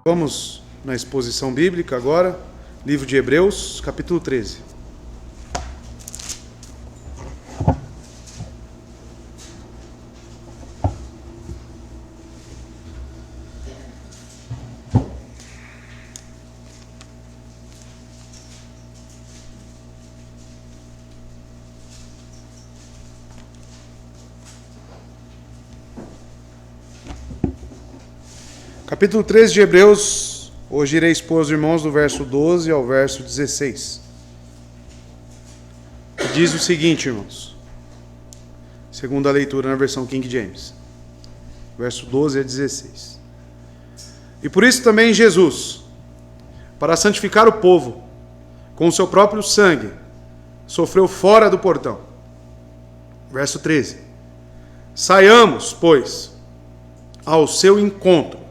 Vamos na exposição bíblica agora, livro de Hebreus, capítulo 13. Capítulo 13 de Hebreus, hoje irei expor aos irmãos do verso 12 ao verso 16. Diz o seguinte, irmãos, segundo a leitura na versão King James, verso 12 a 16. E por isso também Jesus, para santificar o povo, com o seu próprio sangue, sofreu fora do portão. Verso 13. Saiamos, pois, ao seu encontro,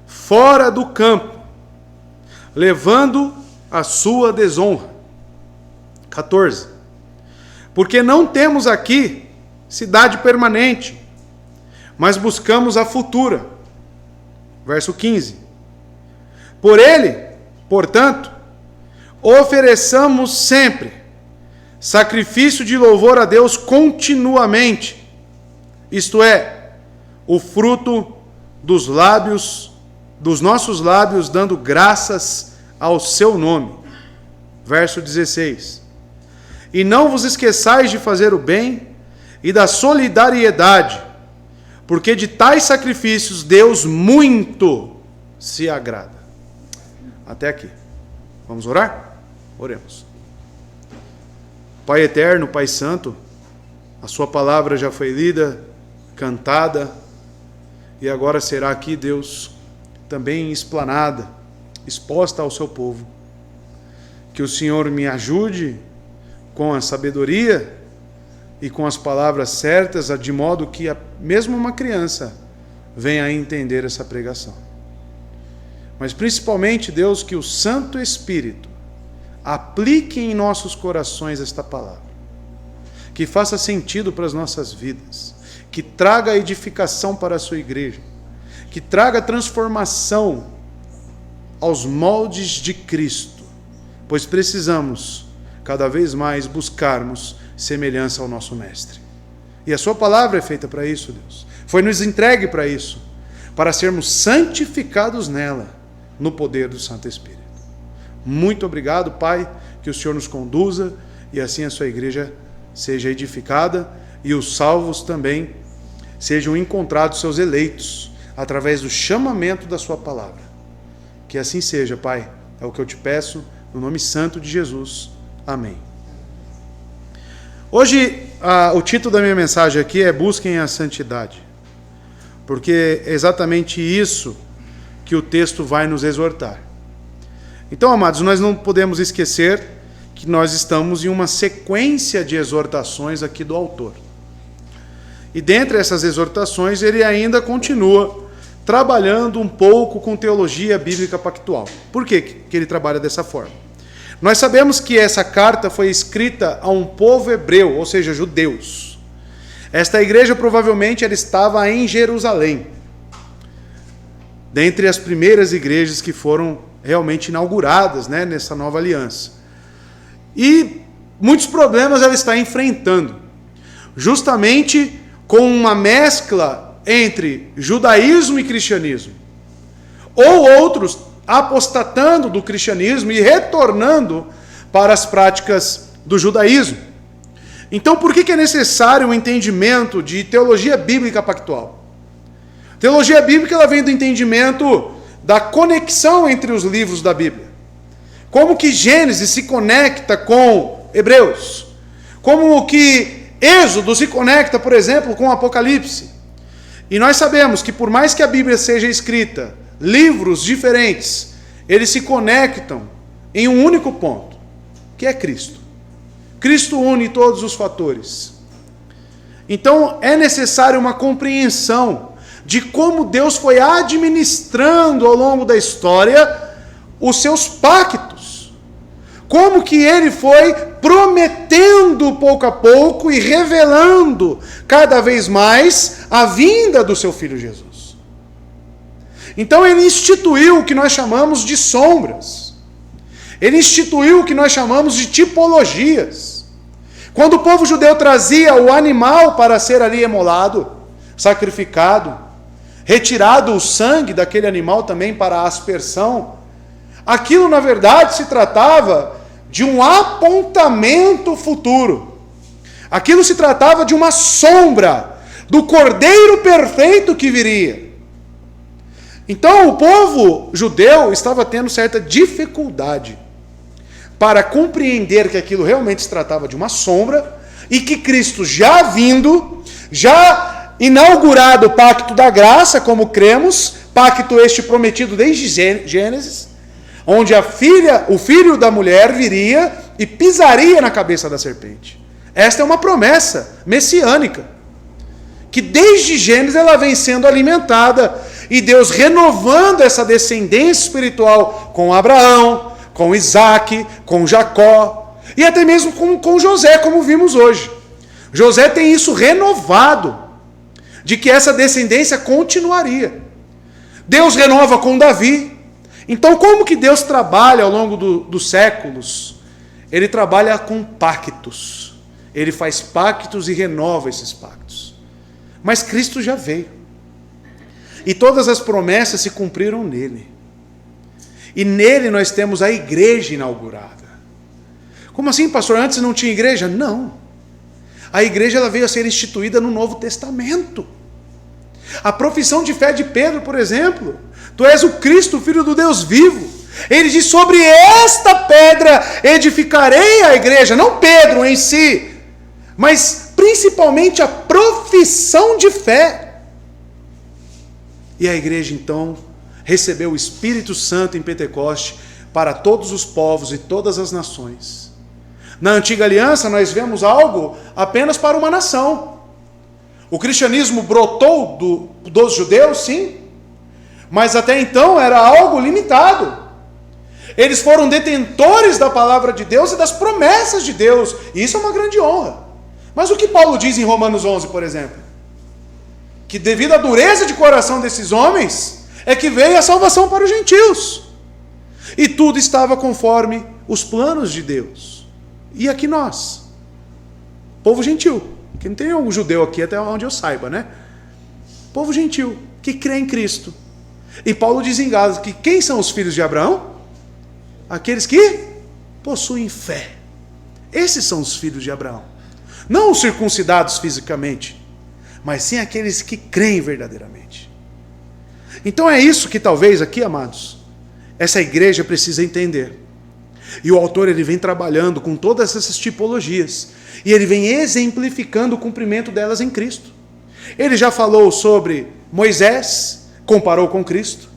fora do campo, levando a sua desonra. 14. Porque não temos aqui cidade permanente, mas buscamos a futura. Verso 15. Por ele, portanto, ofereçamos sempre sacrifício de louvor a Deus continuamente, isto é, o fruto dos nossos lábios, dando graças ao seu nome. Verso 16. E não vos esqueçais de fazer o bem e da solidariedade, porque de tais sacrifícios Deus muito se agrada. Até aqui. Vamos orar? Oremos. Pai eterno, Pai santo, a sua palavra já foi lida, cantada, e agora será aqui, Deus, também explanada, exposta ao seu povo. Que o Senhor me ajude com a sabedoria e com as palavras certas, de modo que mesmo uma criança venha a entender essa pregação. Mas principalmente, Deus, que o Santo Espírito aplique em nossos corações esta palavra, que faça sentido para as nossas vidas, que traga edificação para a sua igreja, que traga transformação aos moldes de Cristo, pois precisamos cada vez mais buscarmos semelhança ao nosso Mestre. E a sua palavra é feita para isso, Deus. Foi nos entregue para isso, para sermos santificados nela, no poder do Santo Espírito. Muito obrigado, Pai, que o Senhor nos conduza e assim a sua igreja seja edificada e os salvos também sejam encontrados, seus eleitos, através do chamamento da sua palavra. Que assim seja, Pai, é o que eu te peço, no nome santo de Jesus. Amém. Hoje, o título da minha mensagem aqui é Busquem a Santidade, porque é exatamente isso que o texto vai nos exortar. Então, amados, nós não podemos esquecer que nós estamos em uma sequência de exortações aqui do autor. E dentre essas exortações, ele ainda continua trabalhando um pouco com teologia bíblica pactual. Por que ele trabalha dessa forma? Nós sabemos que essa carta foi escrita a um povo hebreu, ou seja, judeus. Esta igreja provavelmente ela estava em Jerusalém, dentre as primeiras igrejas que foram realmente inauguradas, nessa nova aliança. E muitos problemas ela está enfrentando, justamente com uma mescla entre judaísmo e cristianismo, ou outros apostatando do cristianismo e retornando para as práticas do judaísmo. Então, por que é necessário um entendimento de teologia bíblica pactual? Teologia bíblica ela vem do entendimento da conexão entre os livros da Bíblia. Como que Gênesis se conecta com Hebreus? Como que Êxodo se conecta, por exemplo, com Apocalipse? E nós sabemos que por mais que a Bíblia seja escrita, livros diferentes, eles se conectam em um único ponto, que é Cristo. Cristo une todos os fatores. Então é necessário uma compreensão de como Deus foi administrando ao longo da história os seus pactos. Como que ele foi prometendo pouco a pouco e revelando cada vez mais a vinda do seu Filho Jesus. Então ele instituiu o que nós chamamos de sombras. Ele instituiu o que nós chamamos de tipologias. Quando o povo judeu trazia o animal para ser ali emolado, sacrificado, retirado o sangue daquele animal também para a aspersão, aquilo na verdade se tratava de um apontamento futuro. Aquilo se tratava de uma sombra do Cordeiro perfeito que viria. Então o povo judeu estava tendo certa dificuldade para compreender que aquilo realmente se tratava de uma sombra e que Cristo já vindo, já inaugurado o pacto da graça, como cremos, pacto este prometido desde Gênesis, onde o filho da mulher viria e pisaria na cabeça da serpente. Esta é uma promessa messiânica, que desde Gênesis ela vem sendo alimentada, e Deus renovando essa descendência espiritual com Abraão, com Isaac, com Jacó, e até mesmo com José, como vimos hoje. José tem isso renovado, de que essa descendência continuaria. Deus renova com Davi. Então, como que Deus trabalha ao longo dos séculos? Ele trabalha com pactos. Ele faz pactos e renova esses pactos. Mas Cristo já veio. E todas as promessas se cumpriram nele. E nele nós temos a igreja inaugurada. Como assim, pastor? Antes não tinha igreja? Não. A igreja ela veio a ser instituída no Novo Testamento. A profissão de fé de Pedro, por exemplo: tu és o Cristo, o Filho do Deus vivo. Ele diz: sobre esta pedra edificarei a igreja. Não Pedro em si, mas principalmente a profissão de fé. E a igreja então recebeu o Espírito Santo em Pentecoste para todos os povos e todas as nações. Na antiga aliança nós vemos algo apenas para uma nação. O cristianismo brotou dos judeus, sim, mas até então era algo limitado. Eles foram detentores da palavra de Deus e das promessas de Deus, e isso é uma grande honra. Mas o que Paulo diz em Romanos 11, por exemplo? Que devido à dureza de coração desses homens, é que veio a salvação para os gentios. E tudo estava conforme os planos de Deus. E aqui nós, povo gentil, que não tem um judeu aqui até onde eu saiba, né? Povo gentil, que crê em Cristo. E Paulo diz em Gálatas que quem são os filhos de Abraão? Aqueles que possuem fé. Esses são os filhos de Abraão. Não os circuncidados fisicamente, mas sim aqueles que creem verdadeiramente. Então é isso que talvez aqui, amados, essa igreja precisa entender. E o autor ele vem trabalhando com todas essas tipologias. E ele vem exemplificando o cumprimento delas em Cristo. Ele já falou sobre Moisés, comparou com Cristo.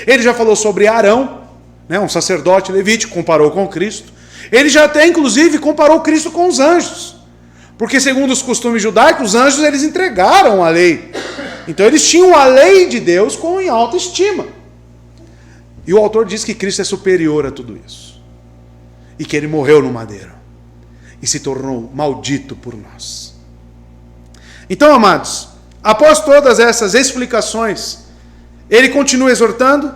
Ele já falou sobre Arão, né, um sacerdote levítico, comparou com Cristo. Ele já até, inclusive, comparou Cristo com os anjos. Porque, segundo os costumes judaicos, os anjos eles entregaram a lei. Então, eles tinham a lei de Deus em alta estima. E o autor diz que Cristo é superior a tudo isso. E que ele morreu no madeiro. E se tornou maldito por nós. Então, amados, após todas essas explicações, ele continua exortando,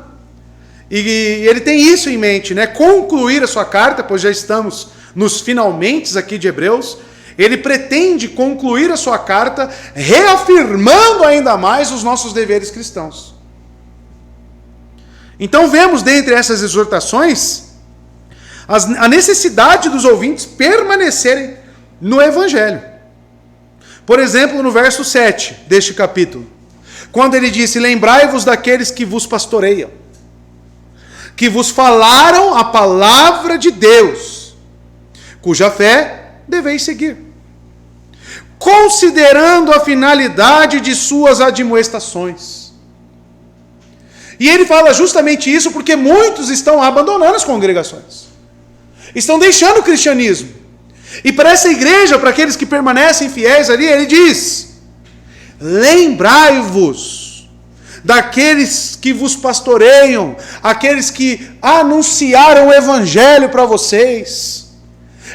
e ele tem isso em mente, né? Concluir a sua carta, pois já estamos nos finalmente aqui de Hebreus. Ele pretende concluir a sua carta reafirmando ainda mais os nossos deveres cristãos. Então vemos dentre essas exortações a necessidade dos ouvintes permanecerem no Evangelho. Por exemplo, no verso 7 deste capítulo, quando ele disse: lembrai-vos daqueles que vos pastoreiam, que vos falaram a palavra de Deus, cuja fé deveis seguir, considerando a finalidade de suas admoestações. E ele fala justamente isso porque muitos estão abandonando as congregações, estão deixando o cristianismo. E para essa igreja, para aqueles que permanecem fiéis ali, ele diz: lembrai-vos daqueles que vos pastoreiam, aqueles que anunciaram o evangelho para vocês,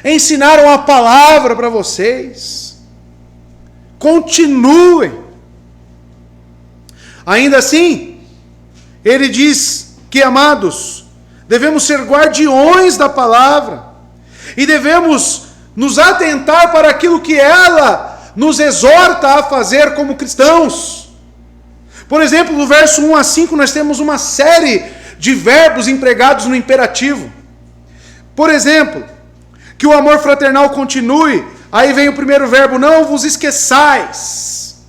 ensinaram a palavra para vocês. Continuem. Ainda assim, ele diz que, amados, devemos ser guardiões da palavra e devemos nos atentar para aquilo que ela nos exorta a fazer como cristãos. Por exemplo, no verso 1 a 5 nós temos uma série de verbos empregados no imperativo. Por exemplo, que o amor fraternal continue. Aí vem o primeiro verbo, não vos esqueçais.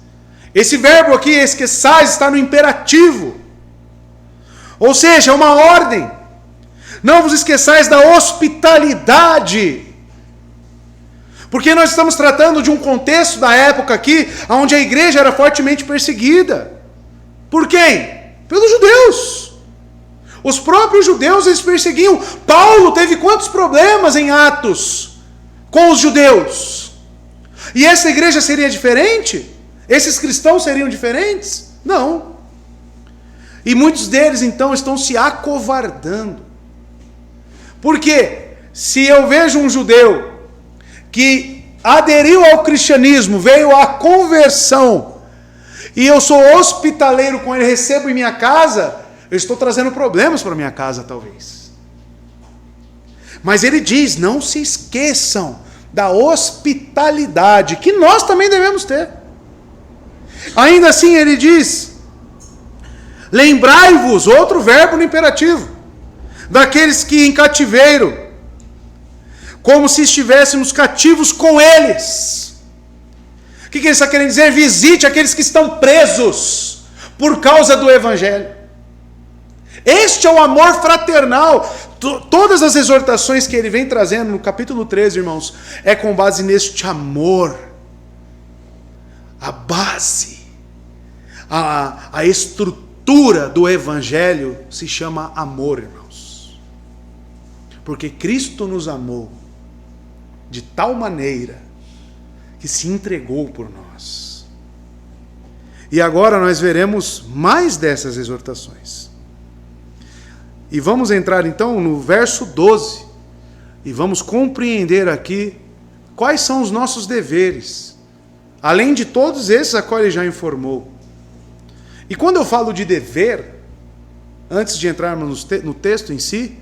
Esse verbo aqui, esqueçais, está no imperativo. Ou seja, é uma ordem. Não vos esqueçais da hospitalidade. Porque nós estamos tratando de um contexto da época aqui, onde a igreja era fortemente perseguida. Por quem? Pelos judeus. Os próprios judeus eles perseguiam. Paulo teve quantos problemas em Atos com os judeus? E essa igreja seria diferente? Esses cristãos seriam diferentes? Não. E muitos deles então estão se acovardando. Porque se eu vejo um judeu que aderiu ao cristianismo, veio à conversão, e eu sou hospitaleiro com ele, recebo em minha casa, eu estou trazendo problemas para minha casa, talvez. Mas ele diz, não se esqueçam da hospitalidade, que nós também devemos ter. Ainda assim ele diz, lembrai-vos, outro verbo no imperativo, daqueles que em cativeiro, como se estivéssemos cativos com eles. O que ele está querendo dizer? Visite aqueles que estão presos por causa do Evangelho. Este é o amor fraternal. Todas as exortações que ele vem trazendo no capítulo 13, irmãos, é com base neste amor. A base, a estrutura do Evangelho se chama amor, irmãos. Porque Cristo nos amou de tal maneira que se entregou por nós. E agora nós veremos mais dessas exortações. E vamos entrar então no verso 12 e vamos compreender aqui quais são os nossos deveres, além de todos esses a qual ele já informou. E quando eu falo de dever, antes de entrarmos no texto em si,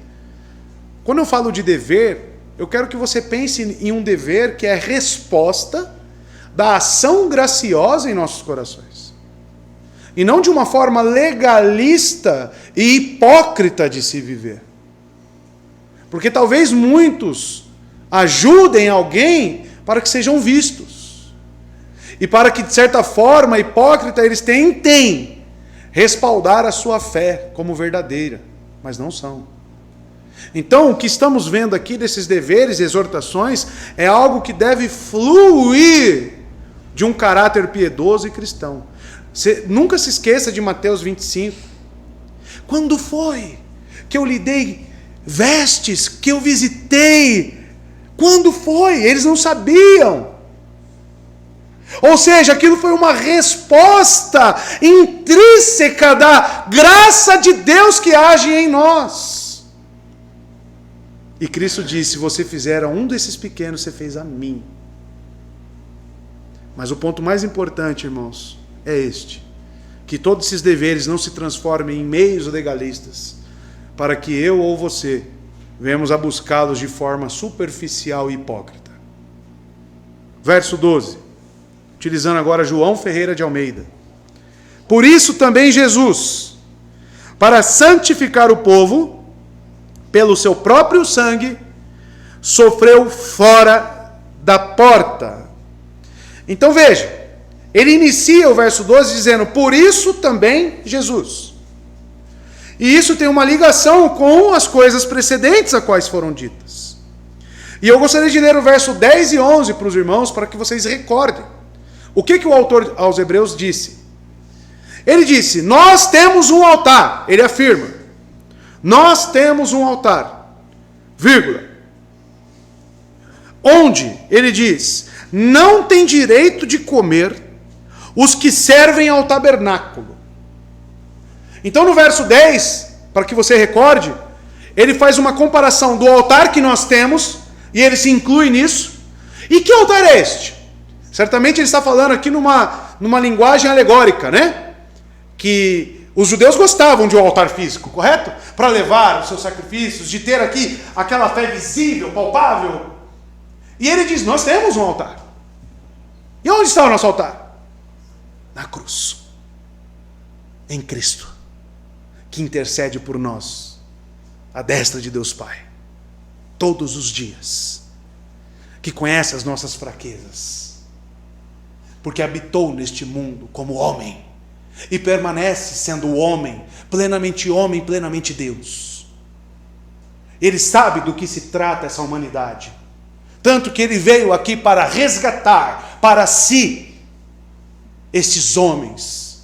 quando eu falo de dever, eu quero que você pense em um dever que é resposta da ação graciosa em nossos corações. E não de uma forma legalista e hipócrita de se viver. Porque talvez muitos ajudem alguém para que sejam vistos. E para que, de certa forma, hipócrita, eles tentem respaldar a sua fé como verdadeira. Mas não são. Então, o que estamos vendo aqui desses deveres e exortações é algo que deve fluir de um caráter piedoso e cristão. Você nunca se esqueça de Mateus 25. Quando foi que eu lhe dei vestes, que eu visitei? Quando foi? Eles não sabiam. Ou seja, aquilo foi uma resposta intrínseca da graça de Deus que age em nós. E Cristo disse, se você fizer a um desses pequenos, você fez a mim. Mas o ponto mais importante, irmãos, é este. Que todos esses deveres não se transformem em meios legalistas, para que eu ou você venhamos a buscá-los de forma superficial e hipócrita. Verso 12. Utilizando agora João Ferreira de Almeida. Por isso também Jesus, para santificar o povo, pelo seu próprio sangue, sofreu fora da porta. Então veja, ele inicia o verso 12 dizendo, por isso também Jesus. E isso tem uma ligação com as coisas precedentes a quais foram ditas. E eu gostaria de ler o verso 10 e 11 para os irmãos, para que vocês recordem. O que o autor aos Hebreus disse? Ele disse, nós temos um altar, ele afirma. Nós temos um altar, vírgula, onde, ele diz, não tem direito de comer os que servem ao tabernáculo. Então no verso 10, para que você recorde, ele faz uma comparação do altar que nós temos, e ele se inclui nisso. E que altar é este? Certamente ele está falando aqui numa linguagem alegórica, né? Que os judeus gostavam de um altar físico, correto? Para levar os seus sacrifícios, de ter aqui aquela fé visível, palpável. E ele diz, nós temos um altar. E onde está o nosso altar? Na cruz. Em Cristo, que intercede por nós, à destra de Deus Pai, todos os dias, que conhece as nossas fraquezas, porque habitou neste mundo como homem, e permanece sendo homem, plenamente Deus. Ele sabe do que se trata essa humanidade, tanto que ele veio aqui para resgatar para si estes homens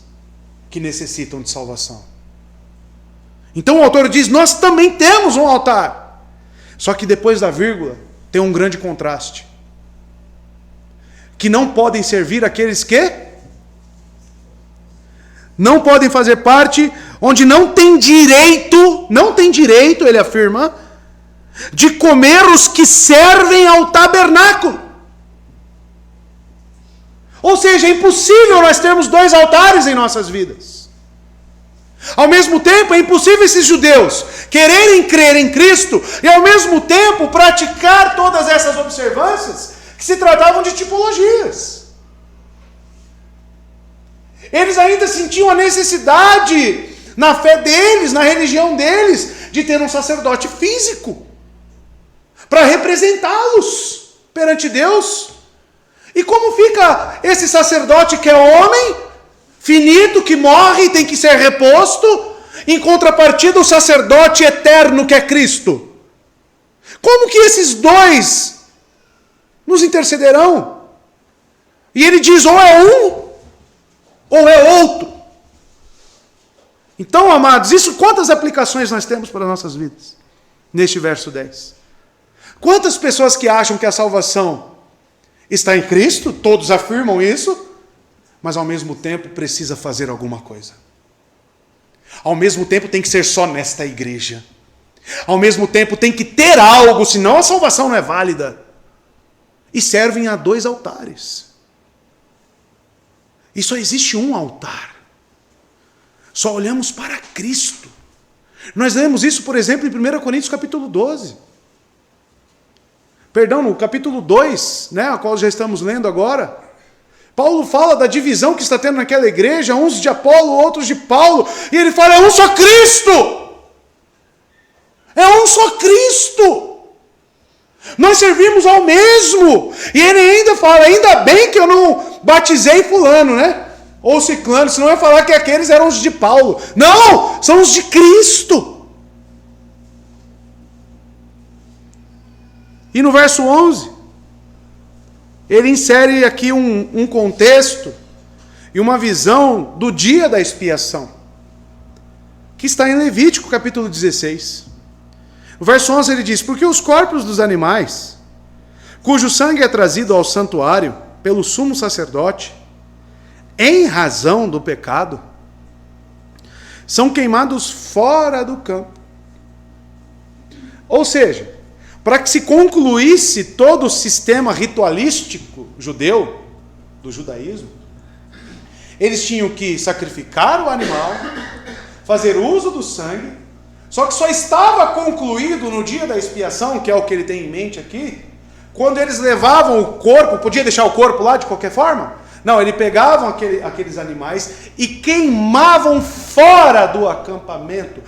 que necessitam de salvação. Então o autor diz, nós também temos um altar. Só que depois da vírgula tem um grande contraste. Que não podem servir aqueles que não podem fazer parte, onde não tem direito, ele afirma, de comer os que servem ao tabernáculo. Ou seja, é impossível nós termos dois altares em nossas vidas. Ao mesmo tempo, é impossível esses judeus quererem crer em Cristo e ao mesmo tempo praticar todas essas observâncias que se tratavam de tipologias. Eles ainda sentiam a necessidade, na fé deles, na religião deles, de ter um sacerdote físico para representá-los perante Deus. E como fica esse sacerdote que é homem, finito, que morre e tem que ser reposto, em contrapartida o sacerdote eterno que é Cristo? Como que esses dois nos intercederão? E ele diz, ou é um, ou é outro. Então, amados, quantas aplicações nós temos para as nossas vidas? Neste verso 10. Quantas pessoas que acham que a salvação está em Cristo, todos afirmam isso, mas ao mesmo tempo precisa fazer alguma coisa. Ao mesmo tempo tem que ser só nesta igreja. Ao mesmo tempo tem que ter algo, senão a salvação não é válida. E servem a dois altares. E só existe um altar. Só olhamos para Cristo. Nós lemos isso, por exemplo, em 1 Coríntios capítulo 12. Perdão, no capítulo 2, a qual já estamos lendo agora, Paulo fala da divisão que está tendo naquela igreja, uns de Apolo, outros de Paulo, e ele fala, é um só Cristo! É um só Cristo! Nós servimos ao mesmo! E ele ainda fala, ainda bem que eu não batizei fulano, ou ciclano, senão eu ia falar que aqueles eram os de Paulo. Não! São os de Cristo! E no verso 11, ele insere aqui um contexto e uma visão do dia da expiação, que está em Levítico capítulo 16. No verso 11 ele diz, porque os corpos dos animais, cujo sangue é trazido ao santuário pelo sumo sacerdote, em razão do pecado, são queimados fora do campo. Ou seja, para que se concluísse todo o sistema ritualístico judeu, do judaísmo, eles tinham que sacrificar o animal, fazer uso do sangue, só que só estava concluído no dia da expiação, que é o que ele tem em mente aqui, quando eles levavam o corpo, podia deixar o corpo lá de qualquer forma? Não, eles pegavam aqueles animais e queimavam fora do acampamento.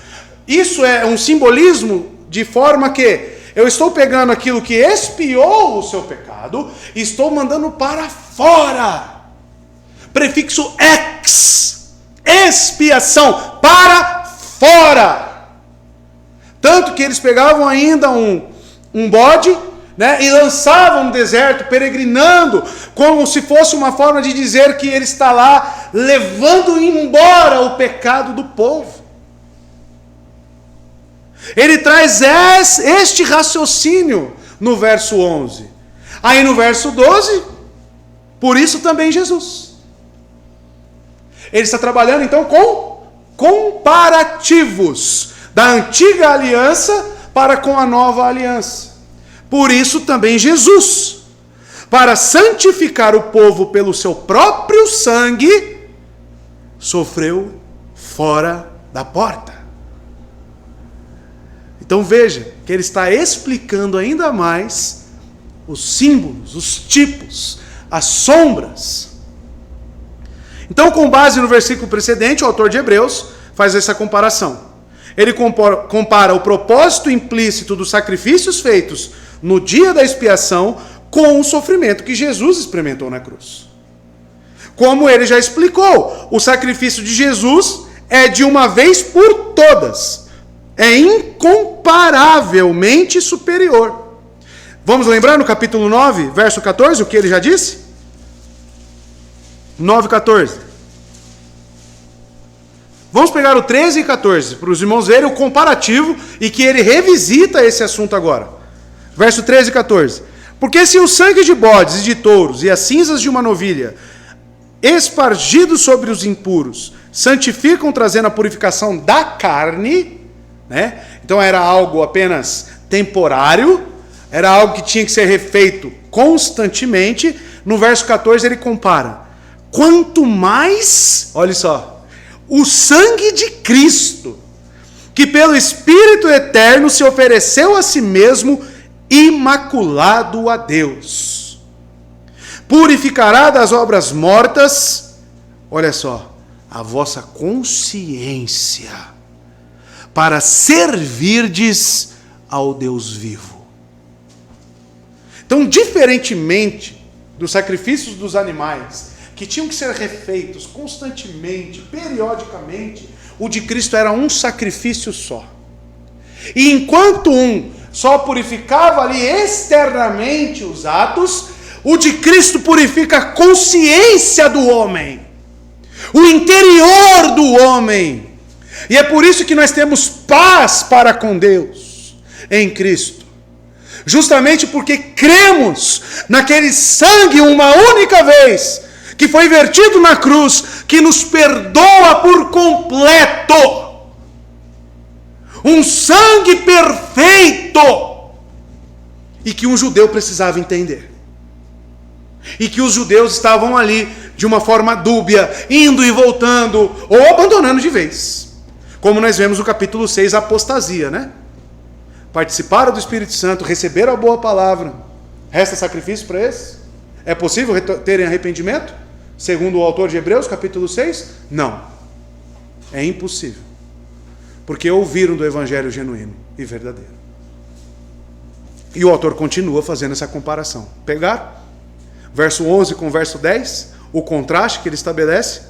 Isso é um simbolismo de forma que eu estou pegando aquilo que expiou o seu pecado e estou mandando para fora. Prefixo ex, expiação, para fora. Tanto que eles pegavam ainda um bode, e lançavam no deserto, peregrinando, como se fosse uma forma de dizer que ele está lá levando embora o pecado do povo. Ele traz este raciocínio no verso 11. Aí no verso 12, por isso também Jesus. Ele está trabalhando então com comparativos da antiga aliança para com a nova aliança. Por isso também Jesus, para santificar o povo pelo seu próprio sangue, sofreu fora da porta. Então veja que ele está explicando ainda mais os símbolos, os tipos, as sombras. Então, com base no versículo precedente, o autor de Hebreus faz essa comparação. Ele compara o propósito implícito dos sacrifícios feitos no dia da expiação com o sofrimento que Jesus experimentou na cruz. Como ele já explicou, o sacrifício de Jesus é de uma vez por todas. É incomparavelmente superior. Vamos lembrar no capítulo 9, verso 14, o que ele já disse? 9:14. Vamos pegar o 13 e 14, para os irmãos verem o comparativo e que ele revisita esse assunto agora. Verso 13 e 14. Porque se o sangue de bodes e de touros e as cinzas de uma novilha, espargidos sobre os impuros, santificam, trazendo a purificação da carne, né? Então era algo apenas temporário, era algo que tinha que ser refeito constantemente. No verso 14 ele compara: quanto mais, olha só, o sangue de Cristo, que pelo Espírito Eterno se ofereceu a si mesmo, imaculado a Deus, purificará das obras mortas, olha só, a vossa consciência, para servirdes ao Deus vivo. Então, diferentemente dos sacrifícios dos animais, que tinham que ser refeitos constantemente, periodicamente, o de Cristo era um sacrifício só. E enquanto um só purificava ali externamente os atos, o de Cristo purifica a consciência do homem, o interior do homem. E é por isso que nós temos paz para com Deus em Cristo. Justamente porque cremos naquele sangue uma única vez, que foi vertido na cruz, que nos perdoa por completo. Um sangue perfeito. E que um judeu precisava entender. E que os judeus estavam ali de uma forma dúbia, indo e voltando, ou abandonando de vez. Como nós vemos no capítulo 6, a apostasia, né? Participaram do Espírito Santo, receberam a boa palavra. Resta sacrifício para eles? É possível terem arrependimento? Segundo o autor de Hebreus, capítulo 6? Não. É impossível. Porque ouviram do evangelho genuíno e verdadeiro. E o autor continua fazendo essa comparação. Pegar verso 11 com verso 10, o contraste que ele estabelece.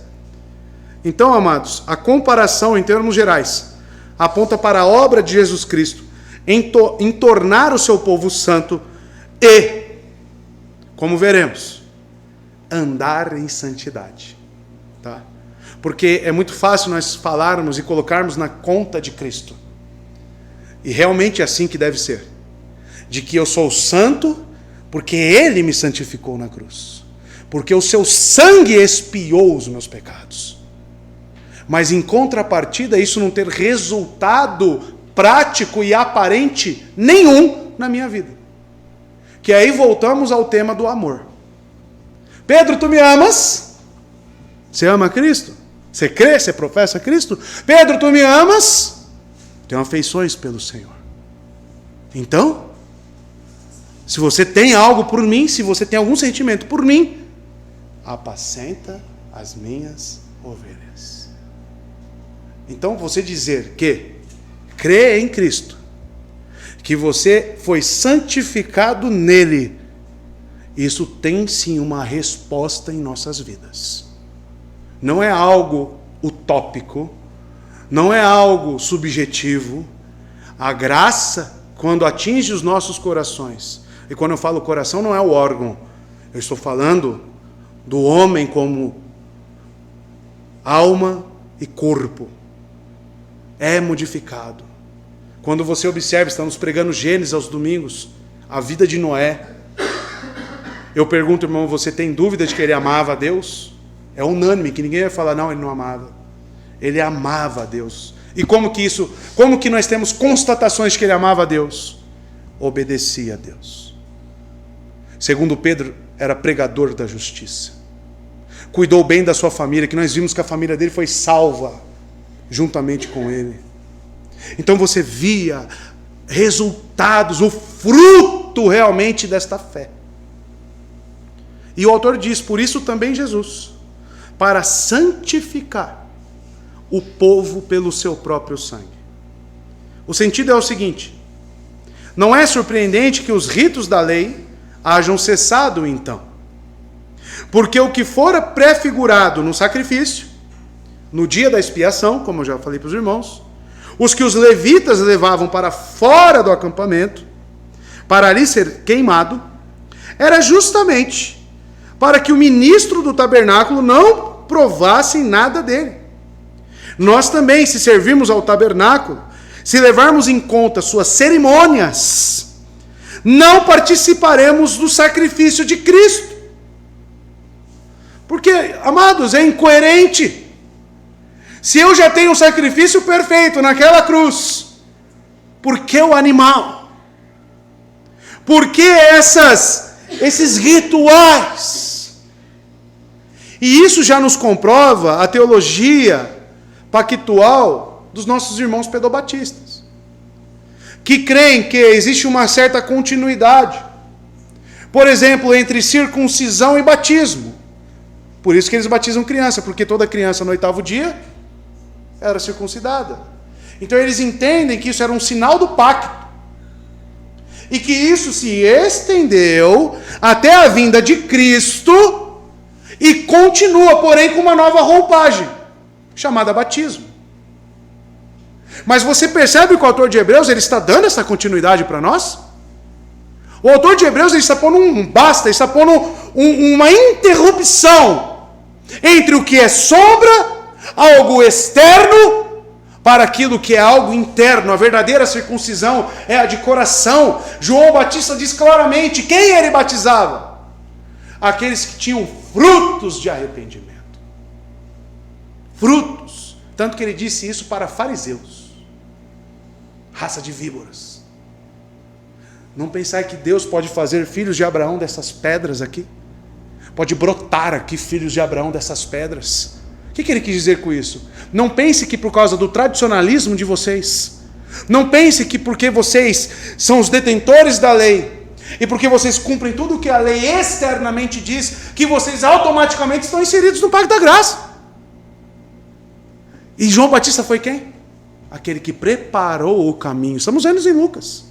Então, amados, a comparação em termos gerais aponta para a obra de Jesus Cristo em tornar o seu povo santo e, como veremos, andar em santidade. Tá? Porque é muito fácil nós falarmos e colocarmos na conta de Cristo. E realmente é assim que deve ser. De que eu sou santo porque Ele me santificou na cruz. Porque o seu sangue expiou os meus pecados. Mas em contrapartida, isso não ter resultado prático e aparente nenhum na minha vida. Que aí voltamos ao tema do amor. Pedro, tu me amas? Você ama Cristo? Você crê? Você professa Cristo? Pedro, tu me amas? Tenho afeições pelo Senhor. Então, se você tem algo por mim, se você tem algum sentimento por mim, apacenta as minhas ovelhas. Então, você dizer que crê em Cristo, que você foi santificado nele, isso tem sim uma resposta em nossas vidas. Não é algo utópico, não é algo subjetivo. A graça, quando atinge os nossos corações, e quando eu falo coração, não é o órgão, eu estou falando do homem como alma e corpo, é modificado. Quando você observa, estamos pregando Gênesis aos domingos, a vida de Noé. Eu pergunto, irmão, você tem dúvida de que ele amava a Deus? É unânime, que ninguém vai falar, não, ele não amava. Ele amava a Deus. E como que nós temos constatações de que ele amava a Deus? Obedecia a Deus. Segundo Pedro, era pregador da justiça. Cuidou bem da sua família, que nós vimos que a família dele foi salva juntamente com ele. Então você via resultados, o fruto realmente desta fé. E o autor diz, por isso também Jesus, para santificar o povo pelo seu próprio sangue. O sentido é o seguinte: não é surpreendente que os ritos da lei hajam cessado então. Porque o que fora prefigurado no sacrifício, no dia da expiação, como eu já falei para os irmãos, os que os levitas levavam para fora do acampamento, para ali ser queimado, era justamente para que o ministro do tabernáculo não provasse nada dele. Nós também, se servirmos ao tabernáculo, se levarmos em conta suas cerimônias, não participaremos do sacrifício de Cristo. Porque, amados, é incoerente. Se eu já tenho um sacrifício perfeito naquela cruz, por que o animal? Por que esses rituais? E isso já nos comprova a teologia pactual dos nossos irmãos pedobatistas, que creem que existe uma certa continuidade, por exemplo, entre circuncisão e batismo. Por isso que eles batizam criança, porque toda criança no 8º dia era circuncidada. Então eles entendem que isso era um sinal do pacto, e que isso se estendeu até a vinda de Cristo, e continua, porém, com uma nova roupagem, chamada batismo. Mas você percebe que o autor de Hebreus ele está dando essa continuidade para nós? O autor de Hebreus ele está pondo um basta, ele está pondo uma interrupção entre o que é sombra, algo externo, para aquilo que é algo interno. A verdadeira circuncisão é a de coração. João Batista diz claramente, quem ele batizava? Aqueles que tinham frutos de arrependimento. Frutos. Tanto que ele disse isso para fariseus. Raça de víboras. Não pensar que Deus pode fazer filhos de Abraão dessas pedras aqui. Pode brotar aqui filhos de Abraão dessas pedras. O que ele quis dizer com isso? Não pense que por causa do tradicionalismo de vocês, não pense que porque vocês são os detentores da lei, e porque vocês cumprem tudo o que a lei externamente diz, que vocês automaticamente estão inseridos no pacto da graça. E João Batista foi quem? Aquele que preparou o caminho. Estamos vendo isso em Lucas.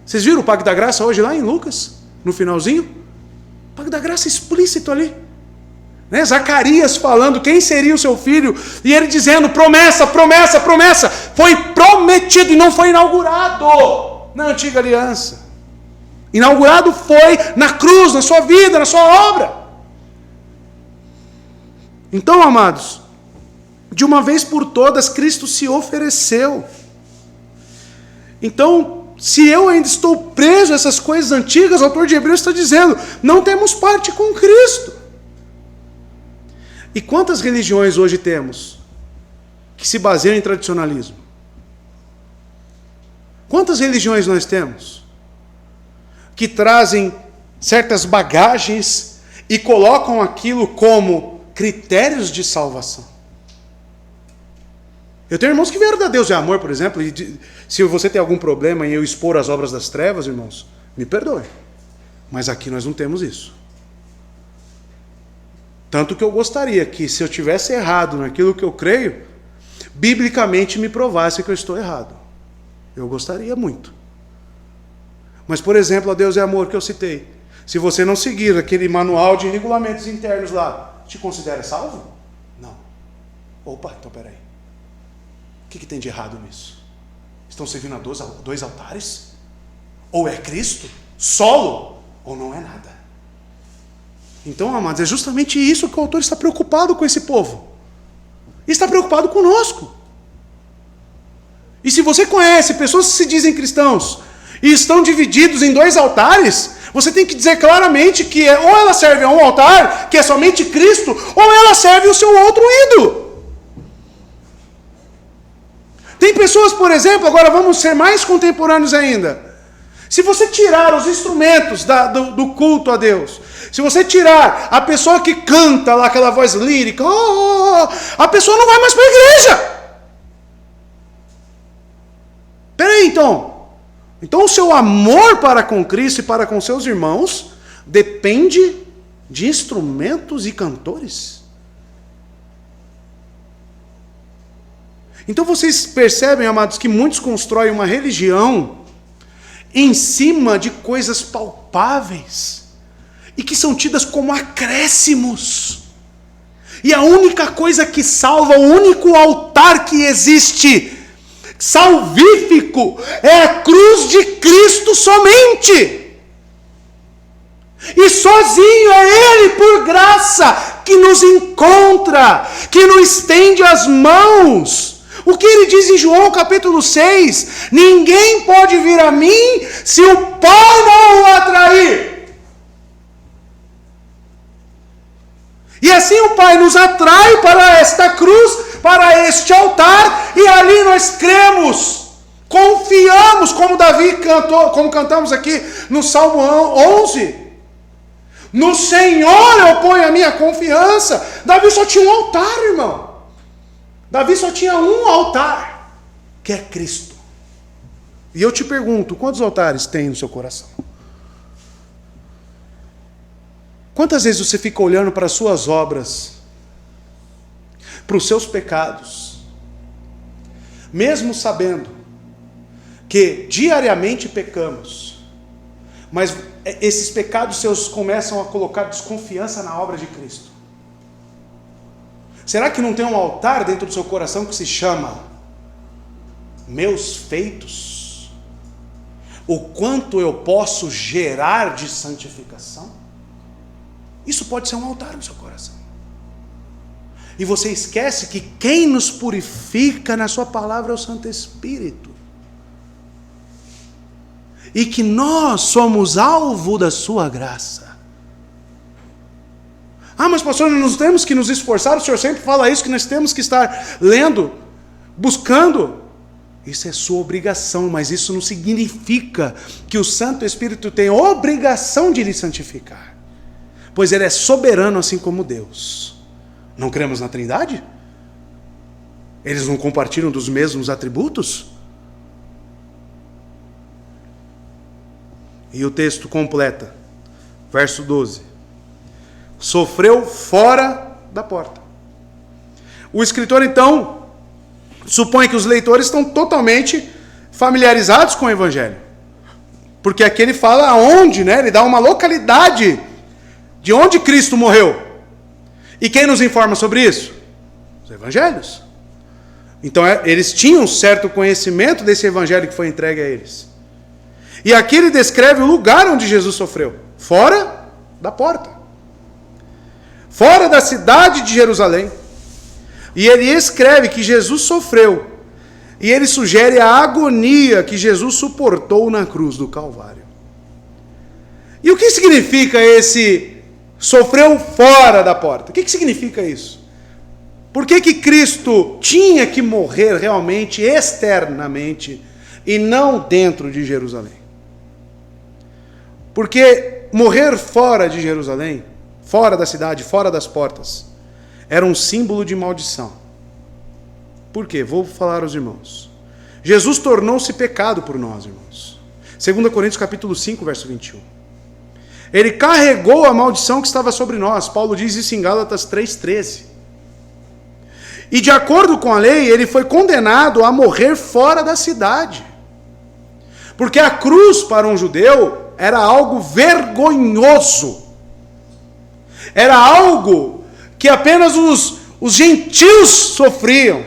Vocês viram o pacto da graça hoje lá em Lucas? No finalzinho? O pacto da graça explícito ali. Né? Zacarias falando quem seria o seu filho, e ele dizendo promessa, promessa, promessa. Foi prometido e não foi inaugurado na antiga aliança. Inaugurado foi na cruz, na sua vida, na sua obra. Então, amados, de uma vez por todas, Cristo se ofereceu. Então, se eu ainda estou preso a essas coisas antigas, o autor de Hebreus está dizendo, não temos parte com Cristo. E quantas religiões hoje temos que se baseiam em tradicionalismo? Quantas religiões nós temos que trazem certas bagagens e colocam aquilo como critérios de salvação? Eu tenho irmãos que vieram da Deus de amor, por exemplo, e se você tem algum problema em eu expor as obras das trevas, irmãos, me perdoe. Mas aqui nós não temos isso. Tanto que eu gostaria que, se eu tivesse errado naquilo que eu creio, biblicamente me provasse que eu estou errado. Eu gostaria muito. Mas, por exemplo, a Deus é amor que eu citei. Se você não seguir aquele manual de regulamentos internos lá, te considera salvo? Não. Opa, então peraí. O que tem de errado nisso? Estão servindo a dois altares? Ou é Cristo, solo, ou não é nada. Então, amados, é justamente isso que o autor está preocupado com esse povo. Está preocupado conosco. E se você conhece pessoas que se dizem cristãos e estão divididos em dois altares, você tem que dizer claramente que ou ela serve a um altar, que é somente Cristo, ou ela serve o seu outro ídolo. Tem pessoas, por exemplo, agora vamos ser mais contemporâneos ainda. Se você tirar os instrumentos do culto a Deus, Se você tirar a pessoa que canta lá, aquela voz lírica, a pessoa não vai mais para a igreja. Peraí, então. Então o seu amor para com Cristo e para com seus irmãos depende de instrumentos e cantores. Então vocês percebem, amados, que muitos constroem uma religião em cima de coisas palpáveis e que são tidas como acréscimos. E a única coisa que salva, o único altar que existe salvífico, é a cruz de Cristo somente. E sozinho é Ele, por graça, que nos encontra, que nos estende as mãos. O que ele diz em João capítulo 6? Ninguém pode vir a mim se o Pai não o atrair. E assim o Pai nos atrai para esta cruz, para este altar, e ali nós cremos, confiamos, como Davi cantou, como cantamos aqui no Salmo 11. No Senhor eu ponho a minha confiança. Davi só tinha um altar, irmão. Davi só tinha um altar, que é Cristo. E eu te pergunto, quantos altares tem no seu coração? Quantas vezes você fica olhando para as suas obras, para os seus pecados, mesmo sabendo que diariamente pecamos, mas esses pecados seus começam a colocar desconfiança na obra de Cristo? Será que não tem um altar dentro do seu coração que se chama meus feitos? O quanto eu posso gerar de santificação? Isso pode ser um altar no seu coração. E você esquece que quem nos purifica na sua palavra é o Santo Espírito. E que nós somos alvo da sua graça. Ah, mas pastor, nós temos que nos esforçar, o senhor sempre fala isso, que nós temos que estar lendo, buscando. Isso é sua obrigação, mas isso não significa que o Santo Espírito tem obrigação de lhe santificar. Pois ele é soberano assim como Deus. Não cremos na Trindade? Eles não compartilham dos mesmos atributos? E o texto completa, verso 12. Sofreu fora da porta. O escritor, então, supõe que os leitores estão totalmente familiarizados com o Evangelho. Porque aqui ele fala aonde, né? Ele dá uma localidade de onde Cristo morreu. E quem nos informa sobre isso? Os Evangelhos. Então eles tinham certo conhecimento desse Evangelho que foi entregue a eles. E aqui ele descreve o lugar onde Jesus sofreu. Fora da porta. Fora da cidade de Jerusalém. E ele escreve que Jesus sofreu. E ele sugere a agonia que Jesus suportou na cruz do Calvário. E o que significa esse sofreu fora da porta? O que significa isso? Por que Cristo tinha que morrer realmente externamente e não dentro de Jerusalém? Porque morrer fora de Jerusalém, fora da cidade, fora das portas, era um símbolo de maldição. Por quê? Vou falar aos irmãos. Jesus tornou-se pecado por nós, irmãos. 2 Coríntios capítulo 5, verso 21. Ele carregou a maldição que estava sobre nós. Paulo diz isso em Gálatas 3,13. E de acordo com a lei, ele foi condenado a morrer fora da cidade. Porque a cruz para um judeu era algo vergonhoso. Era algo que apenas os gentios sofriam,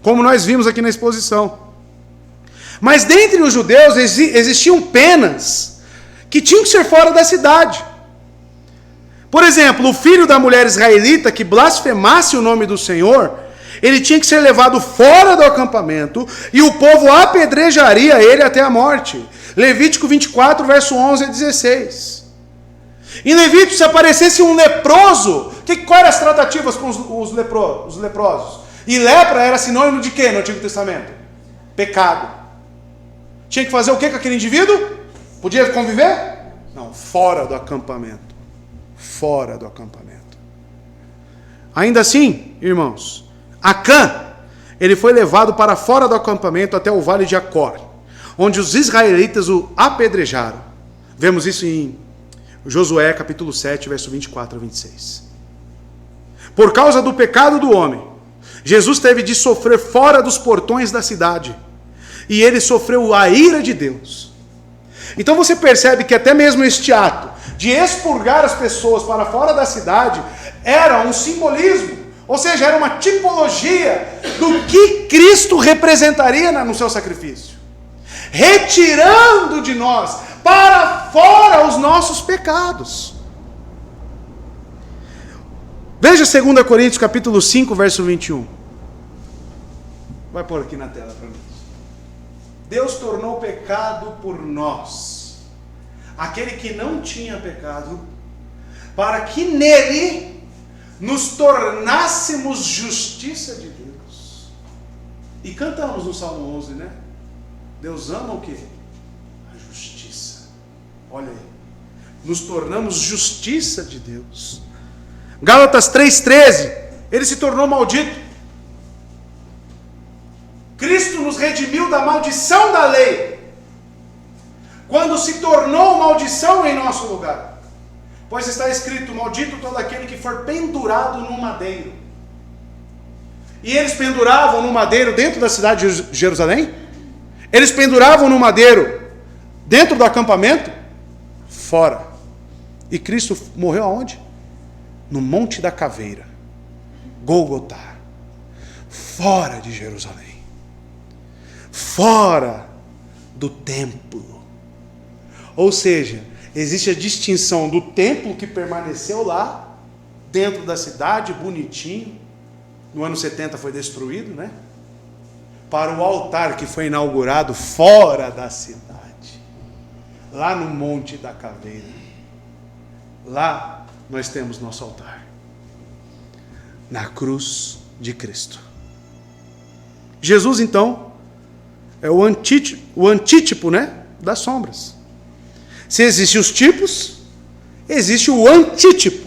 como nós vimos aqui na exposição. Mas dentre os judeus existiam penas que tinham que ser fora da cidade. Por exemplo, o filho da mulher israelita que blasfemasse o nome do Senhor, ele tinha que ser levado fora do acampamento e o povo apedrejaria ele até a morte. Levítico 24, verso 11 a 16. Em Levítico, se aparecesse um leproso, quais eram as tratativas com os leprosos? E lepra era sinônimo de quê no Antigo Testamento? Pecado. Tinha que fazer o que com aquele indivíduo? Podia conviver? Não, fora do acampamento. fora do acampamento. Ainda assim, irmãos, Acã, ele foi levado para fora do acampamento até o vale de Acor, onde os israelitas o apedrejaram. Vemos isso em Josué capítulo 7, verso 24 a 26. Por causa do pecado do homem, Jesus teve de sofrer fora dos portões da cidade. E ele sofreu a ira de Deus. Então você percebe que até mesmo este ato de expurgar as pessoas para fora da cidade era um simbolismo, ou seja, era uma tipologia do que Cristo representaria no seu sacrifício, retirando de nós para fora os nossos pecados. Veja 2 Coríntios capítulo 5, verso 21. Vai pôr aqui na tela para mim. Deus tornou pecado por nós, aquele que não tinha pecado, para que nele nos tornássemos justiça de Deus. E cantamos no Salmo 11, né? Deus ama o quê? A justiça. Olha aí. Nos tornamos justiça de Deus. Gálatas 3,13. Ele se tornou maldito. Cristo nos redimiu da maldição da lei, quando se tornou maldição em nosso lugar. Pois está escrito: maldito todo aquele que for pendurado no madeiro. E eles penduravam no madeiro dentro da cidade de Jerusalém? Eles penduravam no madeiro dentro do acampamento? Fora. E Cristo morreu aonde? No Monte da Caveira, Gólgota, fora de Jerusalém, fora do templo. Ou seja, existe a distinção do templo que permaneceu lá, dentro da cidade, bonitinho, no ano 70 foi destruído, né? Para o altar que foi inaugurado fora da cidade, lá no Monte da Caveira. Lá nós temos nosso altar, na cruz de Cristo. Jesus, então, é o antítipo, né, das sombras. Se existem os tipos, existe o antítipo.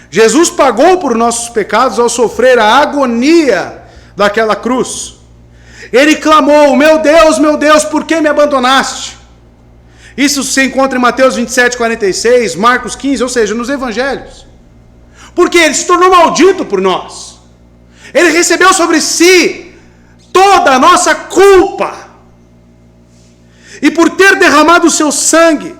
Jesus pagou por nossos pecados ao sofrer a agonia daquela cruz. Ele clamou: meu Deus, por que me abandonaste? Isso se encontra em Mateus 27, 46, Marcos 15, ou seja, nos evangelhos. Porque ele se tornou maldito por nós. Ele recebeu sobre si toda a nossa culpa. E por ter derramado o seu sangue,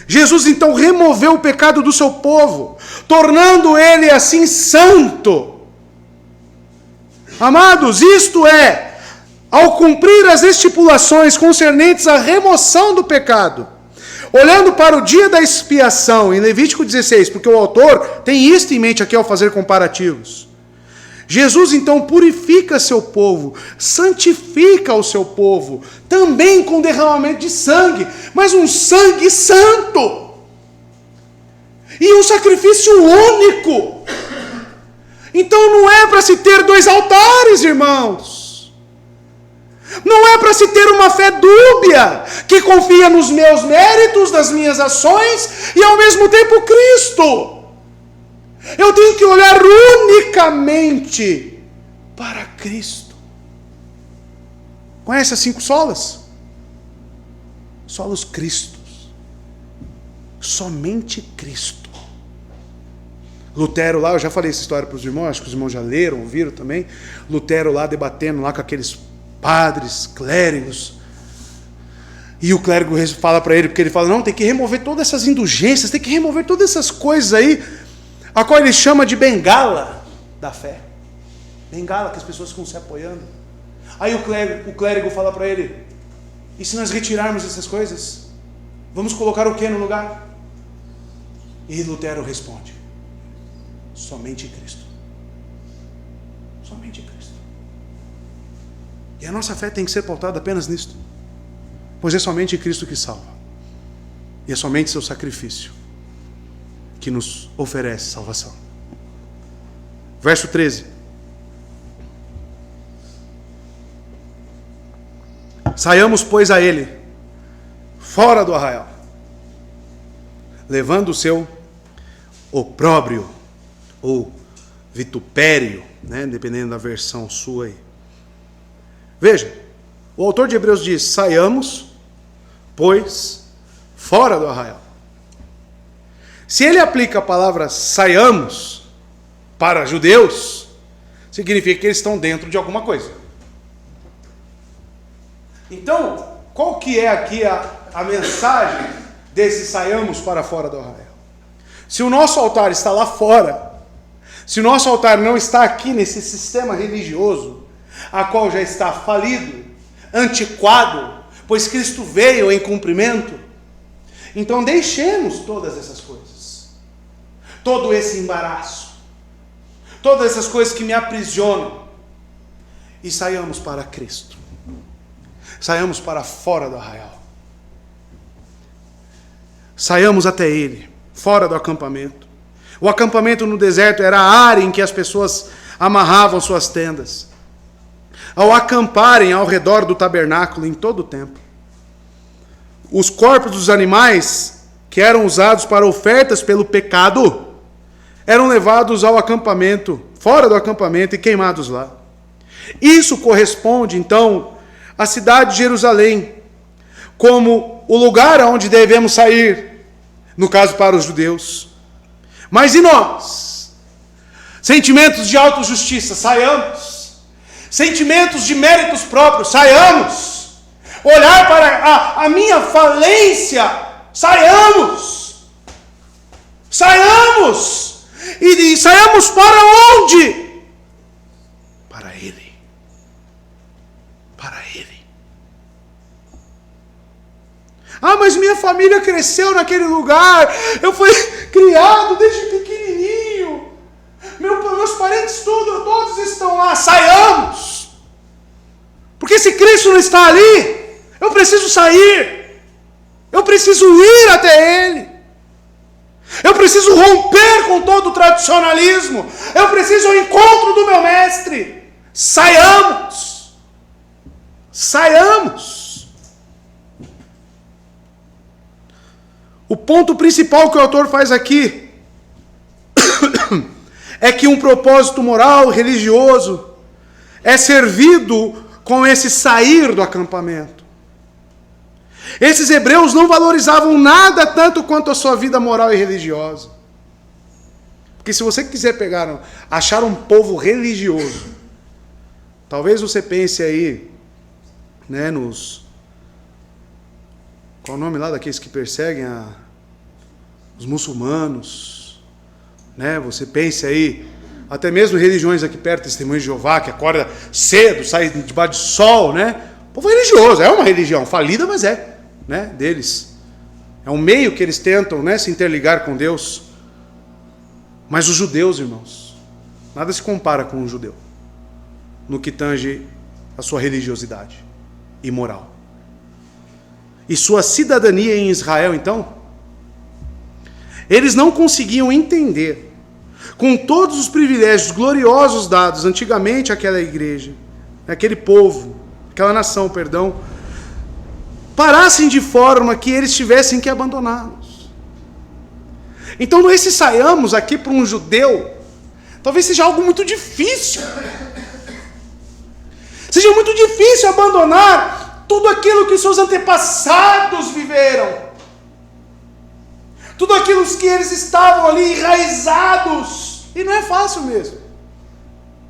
Jesus então removeu o pecado do seu povo, tornando ele assim santo. Amados, isto é, ao cumprir as estipulações concernentes à remoção do pecado, olhando para o dia da expiação, em Levítico 16, porque o autor tem isto em mente aqui ao fazer comparativos. Jesus então purifica seu povo, santifica o seu povo, também com derramamento de sangue, mas um sangue santo. E um sacrifício único. Então não é para se ter dois altares, irmãos. Não é para se ter uma fé dúbia, que confia nos meus méritos, nas minhas ações, e ao mesmo tempo Cristo. Eu tenho que olhar unicamente para Cristo. Conhece as 5 solas? Solos Cristos. Somente Cristo. Lutero lá, eu já falei essa história para os irmãos, acho que os irmãos já leram, ouviram também. Lutero lá debatendo lá com aqueles padres, clérigos. E o clérigo fala para ele, porque ele fala: não, tem que remover todas essas indulgências, tem que remover todas essas coisas aí, a qual ele chama de bengala da fé. Bengala, que as pessoas ficam se apoiando. Aí o clérigo fala para ele: e se nós retirarmos essas coisas? Vamos colocar o que no lugar? E Lutero responde: somente Cristo. Somente Cristo. E a nossa fé tem que ser pautada apenas nisto, pois é somente Cristo que salva. E é somente seu sacrifício que nos oferece salvação. Verso 13. Saiamos, pois, a ele, fora do arraial, levando o seu opróbrio ou vitupério, né? Dependendo da versão sua aí. Veja, o autor de Hebreus diz: saiamos, pois, fora do arraial. Se ele aplica a palavra saiamos para judeus, significa que eles estão dentro de alguma coisa. Então, qual que é aqui a mensagem desse saiamos para fora do arraial? Se o nosso altar está lá fora, se o nosso altar não está aqui nesse sistema religioso, a qual já está falido, antiquado, pois Cristo veio em cumprimento, então deixemos todas essas coisas, todo esse embaraço, todas essas coisas que me aprisionam, e saiamos para Cristo, saiamos para fora do arraial, saiamos até Ele, fora do acampamento. O acampamento no deserto era a área em que as pessoas amarravam suas tendas, ao acamparem ao redor do tabernáculo em todo o tempo. Os corpos dos animais que eram usados para ofertas pelo pecado eram levados ao acampamento, fora do acampamento, e queimados lá. Isso corresponde, então, à cidade de Jerusalém, como o lugar aonde devemos sair, no caso para os judeus. Mas e nós? Sentimentos de autojustiça, saiamos. Sentimentos de méritos próprios, saiamos. Olhar para a minha falência, saiamos. Saiamos. E saiamos para onde? Para Ele. Para Ele. Ah, mas minha família cresceu naquele lugar. Eu fui criado desde pequenininho. Meus parentes todos estão lá. Saiamos. Porque se Cristo não está ali, eu preciso sair. Eu preciso ir até Ele. Eu preciso romper com todo o tradicionalismo. Eu preciso ao encontro do meu mestre. Saiamos. Saiamos. O ponto principal que o autor faz aqui é que um propósito moral, religioso, é servido com esse sair do acampamento. Esses hebreus não valorizavam nada tanto quanto a sua vida moral e religiosa. Porque se você quiser achar um povo religioso, talvez você pense aí, né, qual o nome lá daqueles que perseguem os muçulmanos, né? Você pense aí, até mesmo religiões aqui perto, Testemunho de Jeová, que acorda cedo, sai debaixo de sol, né? O povo religioso, é uma religião, falida, mas é, né, deles. É um meio que eles tentam, né, se interligar com Deus. Mas os judeus, irmãos, nada se compara com um judeu no que tange a sua religiosidade e moral. E sua cidadania em Israel, então, eles não conseguiam entender, com todos os privilégios gloriosos dados antigamente àquela igreja, àquele povo, aquela nação, perdão, parassem de forma que eles tivessem que abandoná-los. Então, esse saiamos aqui para um judeu, talvez seja algo muito difícil. Seja muito difícil abandonar tudo aquilo que seus antepassados viveram. Tudo aquilo que eles estavam ali enraizados. E não é fácil mesmo.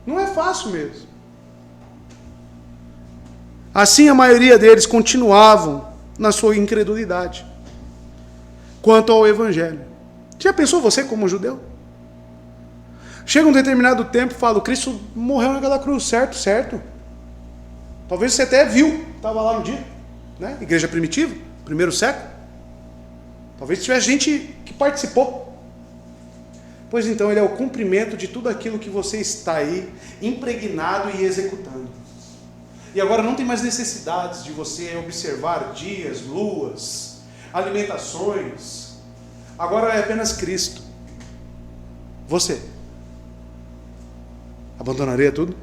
Não é fácil mesmo. Assim, a maioria deles continuavam na sua incredulidade quanto ao Evangelho. Já pensou você como judeu? Chega um determinado tempo e fala: Cristo morreu naquela cruz, certo. Talvez você até viu, estava lá no dia, né? Igreja primitiva, primeiro século. Talvez tivesse gente que participou. Pois então, ele é o cumprimento de tudo aquilo que você está aí impregnado e executando. E agora não tem mais necessidades de você observar dias, luas, alimentações. Agora é apenas Cristo. Você abandonaria tudo?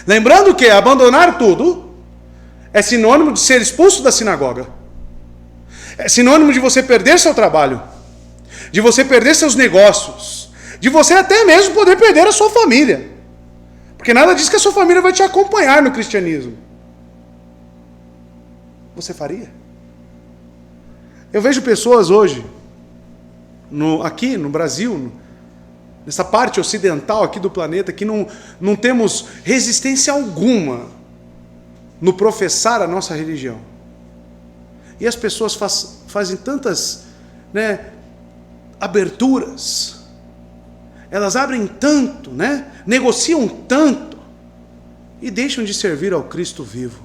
Lembrando que abandonar tudo é sinônimo de ser expulso da sinagoga. É sinônimo de você perder seu trabalho. de você perder seus negócios, de você até mesmo poder perder a sua família. Porque nada diz que a sua família vai te acompanhar no cristianismo. Você faria? Eu vejo pessoas hoje, aqui no Brasil, nessa parte ocidental aqui do planeta, que não temos resistência alguma no professar a nossa religião. E as pessoas fazem tantas, aberturas, elas abrem tanto, negociam tanto, e deixam de servir ao Cristo vivo.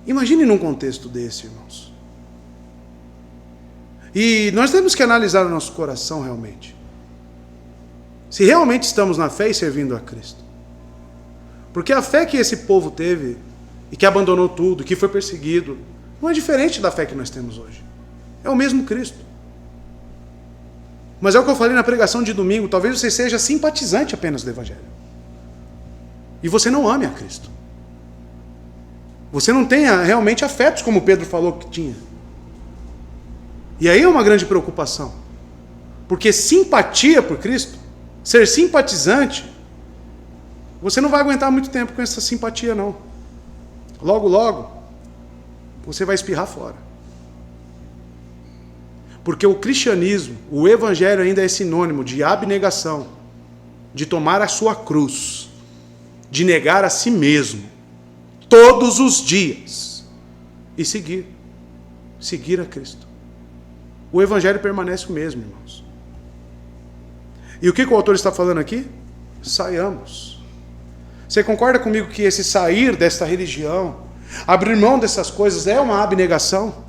Imagine num contexto desse, irmãos. E nós temos que analisar o nosso coração realmente. Se realmente estamos na fé e servindo a Cristo. Porque a fé que esse povo teve, e que abandonou tudo, que foi perseguido, não é diferente da fé que nós temos hoje. É o mesmo Cristo. Mas é o que eu falei na pregação de domingo, talvez você seja simpatizante apenas do Evangelho. E você não ame a Cristo. Você não tenha realmente afetos, como Pedro falou que tinha. E aí é uma grande preocupação. Porque simpatia por Cristo, ser simpatizante, você não vai aguentar muito tempo com essa simpatia, não. Logo, logo, você vai espirrar fora. Porque o cristianismo, o evangelho ainda é sinônimo de abnegação, de tomar a sua cruz, de negar a si mesmo, todos os dias, e seguir a Cristo. O evangelho permanece o mesmo, irmãos. E o que o autor está falando aqui? Saiamos. Você concorda comigo que esse sair desta religião, abrir mão dessas coisas, é uma abnegação?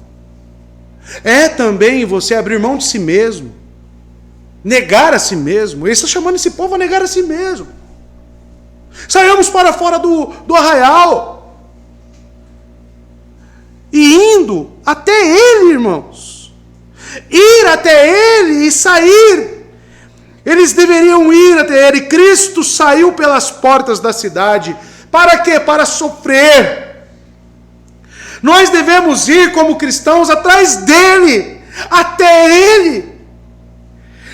É também você abrir mão de si mesmo, negar a si mesmo. Ele está chamando esse povo a negar a si mesmo. Saiamos para fora do arraial, e indo até ele, irmãos, ir até ele e sair. Eles deveriam ir até ele. Cristo saiu pelas portas da cidade. Para quê? Para sofrer. Nós devemos ir como cristãos atrás dele, até ele.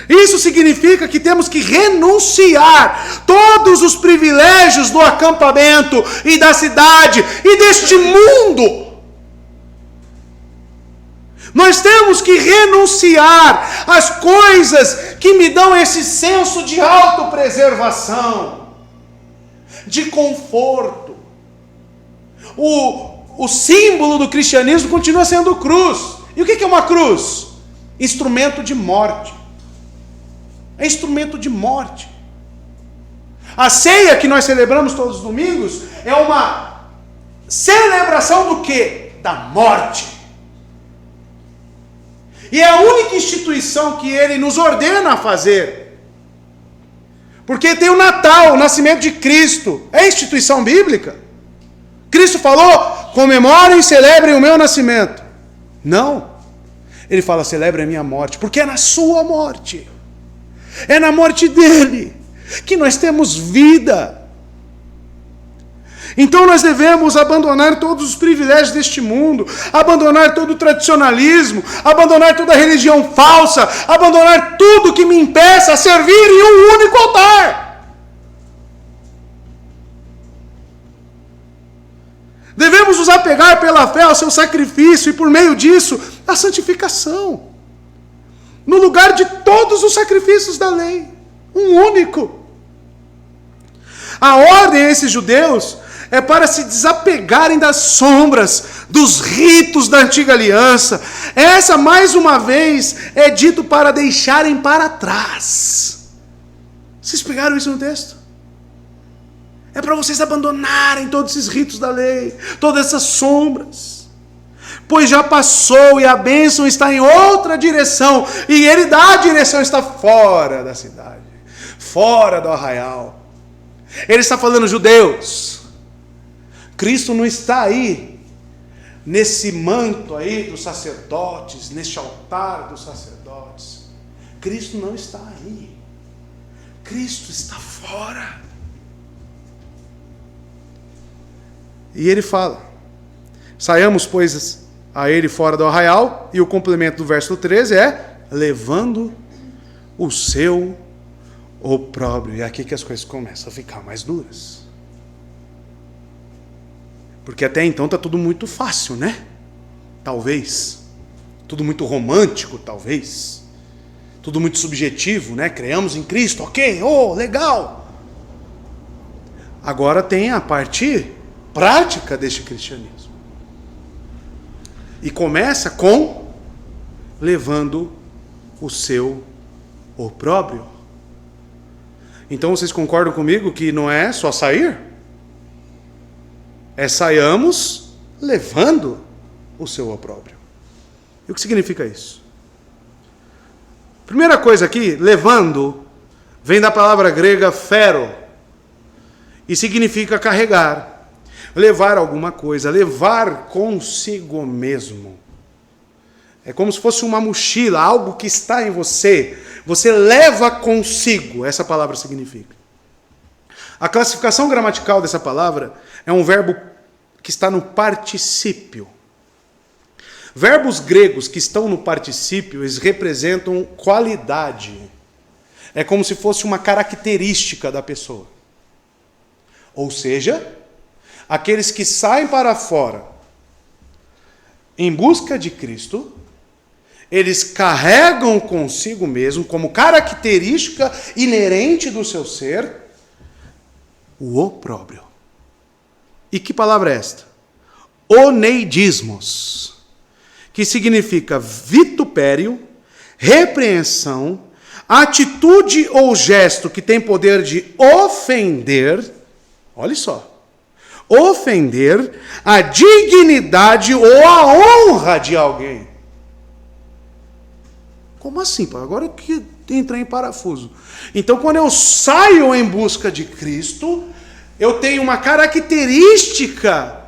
Isso significa que temos que renunciar todos os privilégios do acampamento e da cidade e deste mundo. Nós temos que renunciar às coisas que me dão esse senso de autopreservação, de conforto. O símbolo do cristianismo continua sendo cruz. E o que é uma cruz? Instrumento de morte. É instrumento de morte. A ceia que nós celebramos todos os domingos é uma celebração do quê? Da morte. E é a única instituição que ele nos ordena a fazer. Porque tem o Natal, o nascimento de Cristo. É instituição bíblica. Cristo falou, comemorem e celebrem o meu nascimento. Não. Ele fala, celebrem a minha morte. Porque é na sua morte. É na morte dele que nós temos vida. Então nós devemos abandonar todos os privilégios deste mundo, abandonar todo o tradicionalismo, abandonar toda a religião falsa, abandonar tudo que me impeça a servir em um único altar. Devemos nos apegar pela fé ao seu sacrifício e por meio disso a santificação. No lugar de todos os sacrifícios da lei, um único. A ordem a esses judeus é para se desapegarem das sombras, dos ritos da antiga aliança. Essa, mais uma vez, é dito para deixarem para trás. Vocês pegaram isso no texto? É para vocês abandonarem todos esses ritos da lei, todas essas sombras. Pois já passou e a bênção está em outra direção. E ele dá a direção, está fora da cidade, fora do arraial. Ele está falando, judeus, Cristo não está aí, nesse manto aí dos sacerdotes, neste altar dos sacerdotes. Cristo não está aí. Cristo está fora. E ele fala, saiamos, pois, a ele fora do arraial, e o complemento do verso 13 é levando o seu opróbrio. E é aqui que as coisas começam a ficar mais duras. Porque até então está tudo muito fácil, né? Talvez. Tudo muito romântico, talvez. Tudo muito subjetivo, né? Creamos em Cristo, ok, legal. Agora tem a parte prática deste cristianismo. E começa com levando o seu opróbrio. Então vocês concordam comigo que não é só sair? É saiamos levando o seu opróbrio. E o que significa isso? Primeira coisa aqui, levando, vem da palavra grega phero, e significa carregar, levar alguma coisa, levar consigo mesmo. É como se fosse uma mochila, algo que está em você. Você leva consigo, essa palavra significa. A classificação gramatical dessa palavra é um verbo que está no particípio. Verbos gregos que estão no particípio, eles representam qualidade. É como se fosse uma característica da pessoa. Ou seja, aqueles que saem para fora em busca de Cristo, eles carregam consigo mesmo, como característica inerente do seu ser, o opróbrio. E que palavra é esta? Oneidismos, que significa vitupério, repreensão, atitude ou gesto que tem poder de ofender, olha só, ofender a dignidade ou a honra de alguém. Como assim, pai? Agora que entrei em parafuso. Então, quando eu saio em busca de Cristo, eu tenho uma característica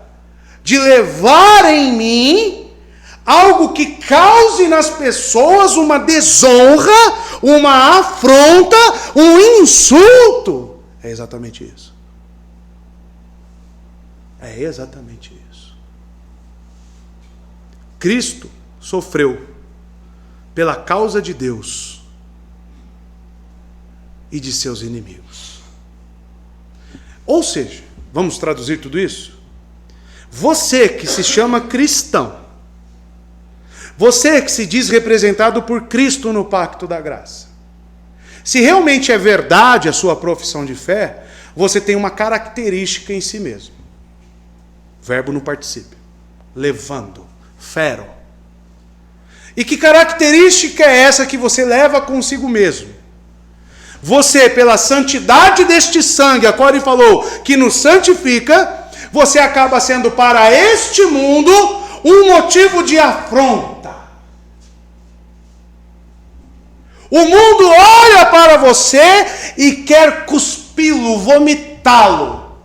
de levar em mim algo que cause nas pessoas uma desonra, uma afronta, um insulto. É exatamente isso. É exatamente isso. Cristo sofreu pela causa de Deus e de seus inimigos. Ou seja, vamos traduzir tudo isso? Você que se chama cristão, você que se diz representado por Cristo no pacto da graça, se realmente é verdade a sua profissão de fé, você tem uma característica em si mesmo. Verbo no particípio. Levando. Phero. E que característica é essa que você leva consigo mesmo? Você, pela santidade deste sangue, a qual ele falou que nos santifica, você acaba sendo para este mundo um motivo de afronta. O mundo olha para você e quer cuspi-lo, vomitá-lo.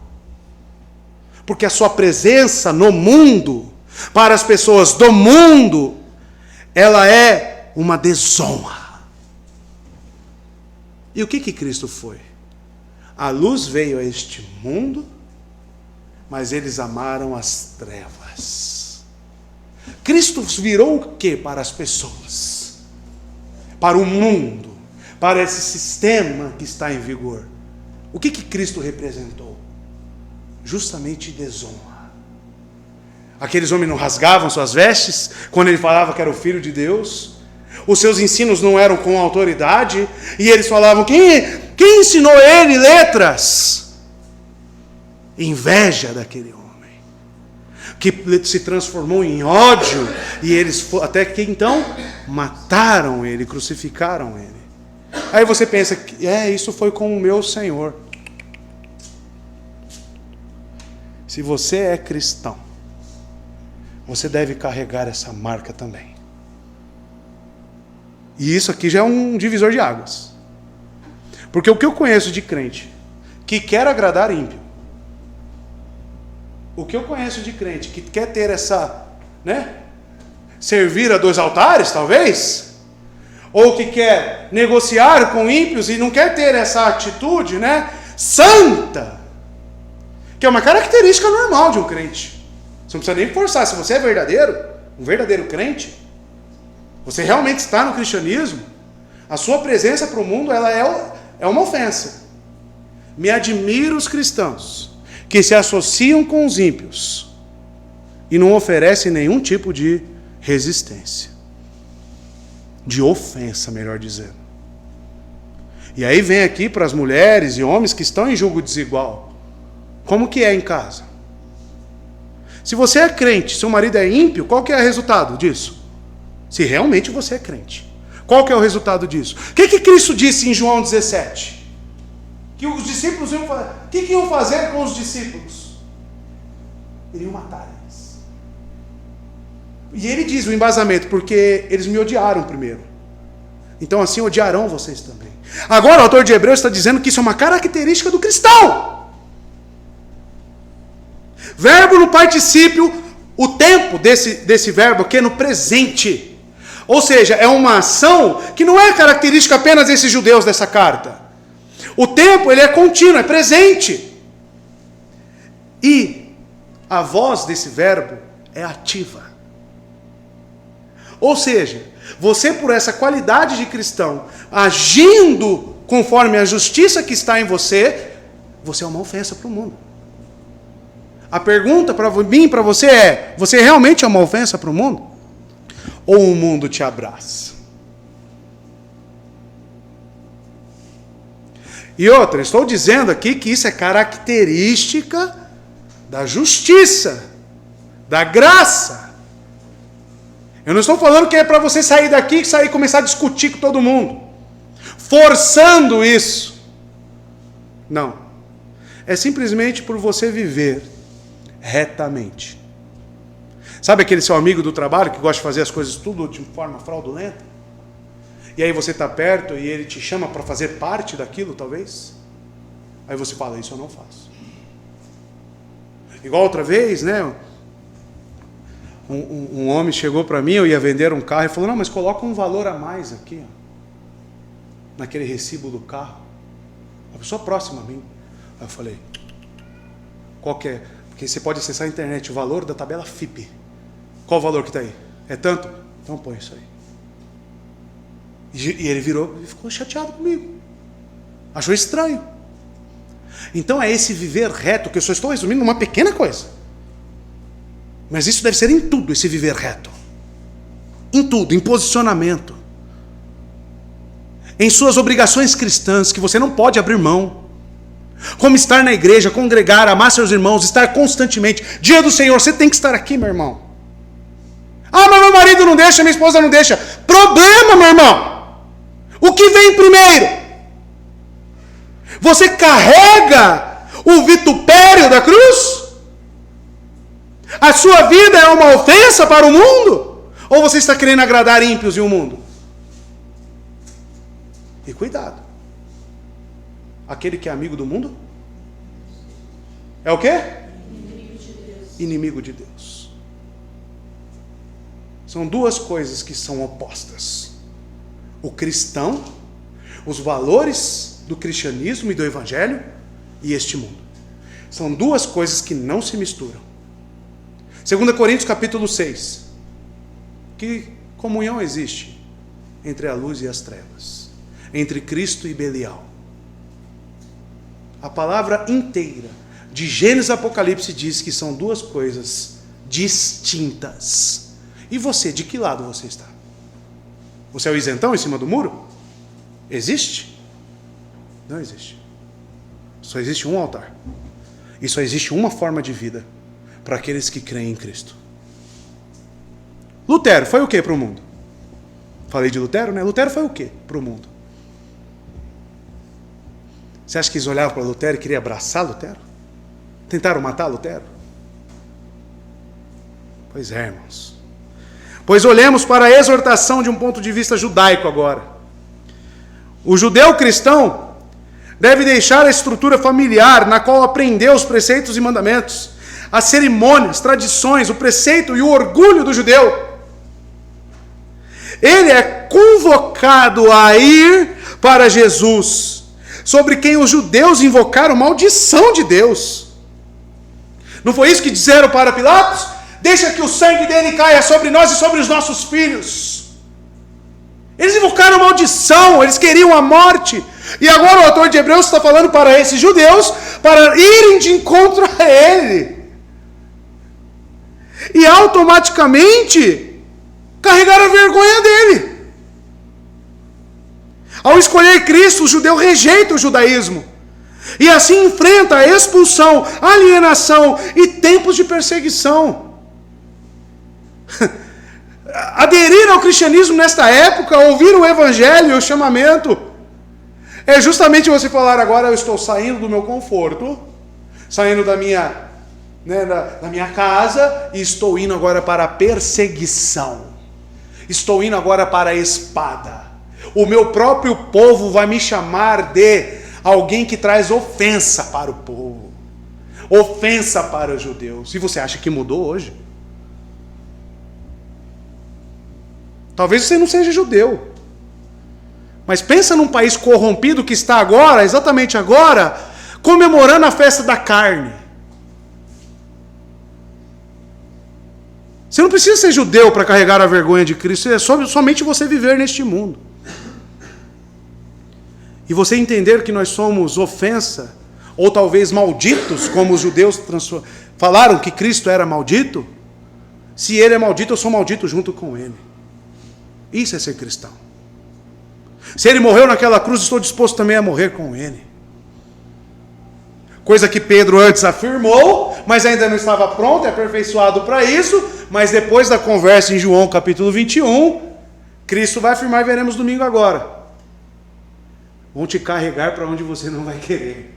Porque a sua presença no mundo, para as pessoas do mundo, ela é uma desonra. E o que Cristo foi? A luz veio a este mundo, mas eles amaram as trevas. Cristo virou o que para as pessoas? Para o mundo, para esse sistema que está em vigor. O que Cristo representou? Justamente desonra. Aqueles homens não rasgavam suas vestes quando ele falava que era o Filho de Deus. Os seus ensinos não eram com autoridade. E eles falavam, quem ensinou ele letras? Inveja daquele homem, que se transformou em ódio. E eles, até que então, mataram ele, crucificaram ele. Aí você pensa, isso foi com o meu Senhor. Se você é cristão, você deve carregar essa marca também. E isso aqui já é um divisor de águas. Porque o que eu conheço de crente que quer agradar ímpio, o que eu conheço de crente que quer ter essa, servir a dois altares, talvez, ou que quer negociar com ímpios e não quer ter essa atitude, santa, que é uma característica normal de um crente. Você não precisa nem forçar. Se você é verdadeiro, um verdadeiro crente, você realmente está no cristianismo, a sua presença para o mundo ela é uma ofensa. Me admiro os cristãos que se associam com os ímpios e não oferecem nenhum tipo de resistência, de ofensa, melhor dizendo. E aí vem aqui para as mulheres e homens que estão em julgo desigual. Como que é em casa? Se você é crente, seu marido é ímpio, qual que é o resultado disso? Se realmente você é crente. Qual que é o resultado disso? O que Cristo disse em João 17? Que os discípulos iam fazer. O que iam fazer com os discípulos? Iriam matar eles. E ele diz o embasamento, porque eles me odiaram primeiro. Então assim odiarão vocês também. Agora o autor de Hebreus está dizendo que isso é uma característica do cristão. Verbo no particípio, o tempo desse verbo aqui é no presente. Ou seja, é uma ação que não é característica apenas desses judeus dessa carta. O tempo ele é contínuo, é presente. E a voz desse verbo é ativa. Ou seja, você por essa qualidade de cristão, agindo conforme a justiça que está em você, você é uma ofensa para o mundo. A pergunta para mim e para você é: você realmente é uma ofensa para o mundo? Ou o mundo te abraça? E outra, estou dizendo aqui que isso é característica da justiça, da graça. Eu não estou falando que é para você sair daqui e começar a discutir com todo mundo, forçando isso. Não. É simplesmente por você viver retamente. Sabe aquele seu amigo do trabalho que gosta de fazer as coisas tudo de forma fraudulenta? E aí você está perto e ele te chama para fazer parte daquilo, talvez? Aí você fala: isso eu não faço. Igual outra vez, né? Um homem chegou para mim, eu ia vender um carro, e falou: não, mas coloca um valor a mais aqui, ó, naquele recibo do carro. A pessoa próxima a mim. Aí eu falei: qual que é? Porque você pode acessar a internet, o valor da tabela FIPE. Qual o valor que está aí? É tanto? Então põe isso aí. E ele virou e ficou chateado comigo. Achou estranho. Então é esse viver reto, que eu só estou resumindo numa pequena coisa. Mas isso deve ser em tudo, esse viver reto. Em tudo, em posicionamento. Em suas obrigações cristãs, que você não pode abrir mão. Como estar na igreja, congregar, amar seus irmãos, estar constantemente. Dia do Senhor, você tem que estar aqui, meu irmão. Ah, mas meu marido não deixa, minha esposa não deixa. Problema, meu irmão. O que vem primeiro? Você carrega o vitupério da cruz? A sua vida é uma ofensa para o mundo? Ou você está querendo agradar ímpios e o mundo? E cuidado. Aquele que é amigo do mundo é o quê? Inimigo de Deus. Inimigo de Deus. São duas coisas que são opostas. O cristão, os valores do cristianismo e do evangelho, e este mundo. São duas coisas que não se misturam. 2 Coríntios capítulo 6. Que comunhão existe entre a luz e as trevas? Entre Cristo e Belial? A palavra inteira, de Gênesis a Apocalipse, diz que são duas coisas distintas. E você, de que lado você está? Você é o isentão em cima do muro? Existe? Não existe. Só existe um altar. E só existe uma forma de vida para aqueles que creem em Cristo. Lutero foi o que para o mundo? Falei de Lutero, né? Lutero foi o que para o mundo? Você acha que eles olhavam para Lutero e queriam abraçar Lutero? Tentaram matar Lutero? Pois é, irmãos. Pois olhemos para a exortação de um ponto de vista judaico agora. O judeu cristão deve deixar a estrutura familiar na qual aprendeu os preceitos e mandamentos, as cerimônias, tradições, o preceito e o orgulho do judeu. Ele é convocado a ir para Jesus, sobre quem os judeus invocaram maldição de Deus. Não foi isso que disseram para Pilatos? Deixa que o sangue dele caia sobre nós e sobre os nossos filhos. Eles invocaram maldição, eles queriam a morte. E agora o autor de Hebreus está falando para esses judeus, para irem de encontro a ele. E automaticamente carregaram a vergonha dele. Ao escolher Cristo, o judeu rejeita o judaísmo. E assim enfrenta a expulsão, a alienação e tempos de perseguição. Aderir ao cristianismo nesta época, ouvir o evangelho e o chamamento, é justamente você falar: agora eu estou saindo do meu conforto, saindo da minha casa, e estou indo agora para a perseguição. Estou indo agora para a espada. O meu próprio povo vai me chamar de alguém que traz ofensa para o povo, ofensa para os judeus. E você acha que mudou hoje? Talvez você não seja judeu, mas pensa num país corrompido que está agora, exatamente agora, comemorando a festa da carne. Você não precisa ser judeu para carregar a vergonha de Cristo, é somente você viver neste mundo. E você entender que nós somos ofensa, ou talvez malditos, como os judeus falaram que Cristo era maldito. Se ele é maldito, eu sou maldito junto com ele. Isso é ser cristão. Se ele morreu naquela cruz, estou disposto também a morrer com ele. Coisa que Pedro antes afirmou, mas ainda não estava pronto e aperfeiçoado para isso. Mas depois da conversa em João capítulo 21, Cristo vai afirmar, e veremos domingo agora: vão te carregar para onde você não vai querer.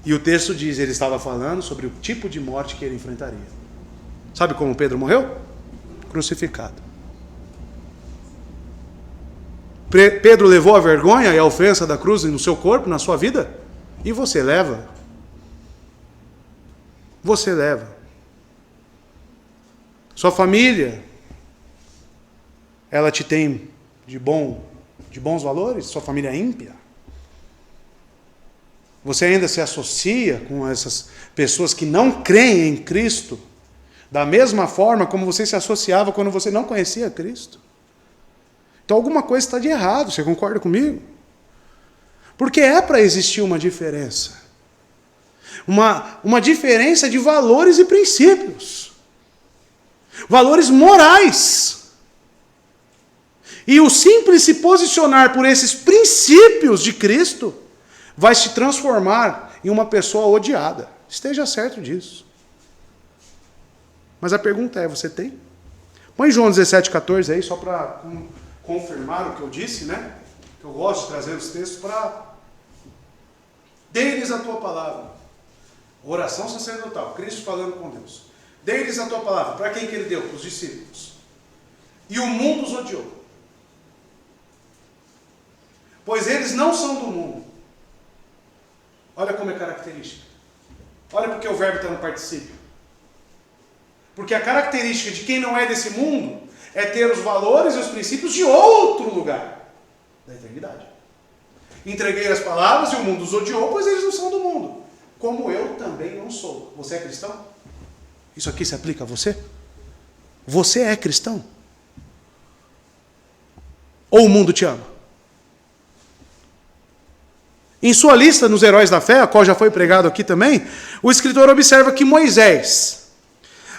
E o texto diz, ele estava falando sobre o tipo de morte que ele enfrentaria. Sabe como Pedro morreu? Crucificado. Pedro levou a vergonha e a ofensa da cruz no seu corpo, na sua vida? E você leva? Você leva. Sua família, ela te tem de bons valores? Sua família é ímpia? Você ainda se associa com essas pessoas que não creem em Cristo, da mesma forma como você se associava quando você não conhecia Cristo? Então alguma coisa está de errado, você concorda comigo? Porque é para existir uma diferença. Uma diferença de valores e princípios. Valores morais. E o simples se posicionar por esses princípios de Cristo vai se transformar em uma pessoa odiada. Esteja certo disso. Mas a pergunta é, você tem? Põe João 17,14 aí, só para confirmar o que eu disse, né? Eu gosto de trazer os textos para... Dê-lhes a tua palavra. Oração sacerdotal, Cristo falando com Deus. Dê-lhes a tua palavra. Para quem que ele deu? Para os discípulos. E o mundo os odiou. Pois eles não são do mundo. Olha como é característica. Olha porque o verbo está no particípio. Porque a característica de quem não é desse mundo é ter os valores e os princípios de outro lugar, da eternidade. Entreguei as palavras e o mundo os odiou, pois eles não são do mundo, como eu também não sou. Você é cristão? Isso aqui se aplica a você? Você é cristão? Ou o mundo te ama? Em sua lista nos heróis da fé, a qual já foi pregado aqui também, o escritor observa que Moisés,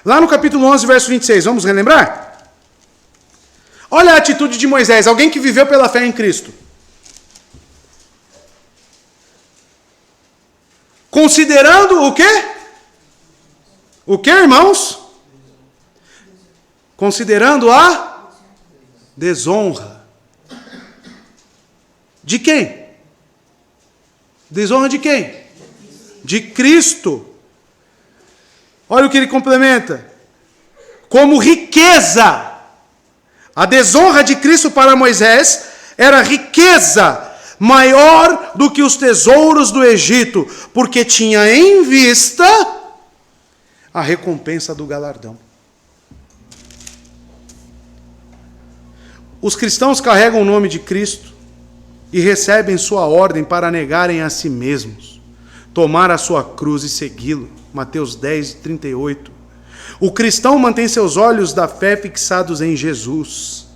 lá no capítulo 11, verso 26, vamos relembrar? Olha a atitude de Moisés, alguém que viveu pela fé em Cristo. Considerando o quê? O quê, irmãos? Considerando a desonra. De quem? Desonra de quem? De Cristo. Olha o que ele complementa. Como riqueza. A desonra de Cristo para Moisés era riqueza maior do que os tesouros do Egito, porque tinha em vista a recompensa do galardão. Os cristãos carregam o nome de Cristo e recebem sua ordem para negarem a si mesmos, tomar a sua cruz e segui-lo. Mateus 10, 38. O cristão mantém seus olhos da fé fixados em Jesus.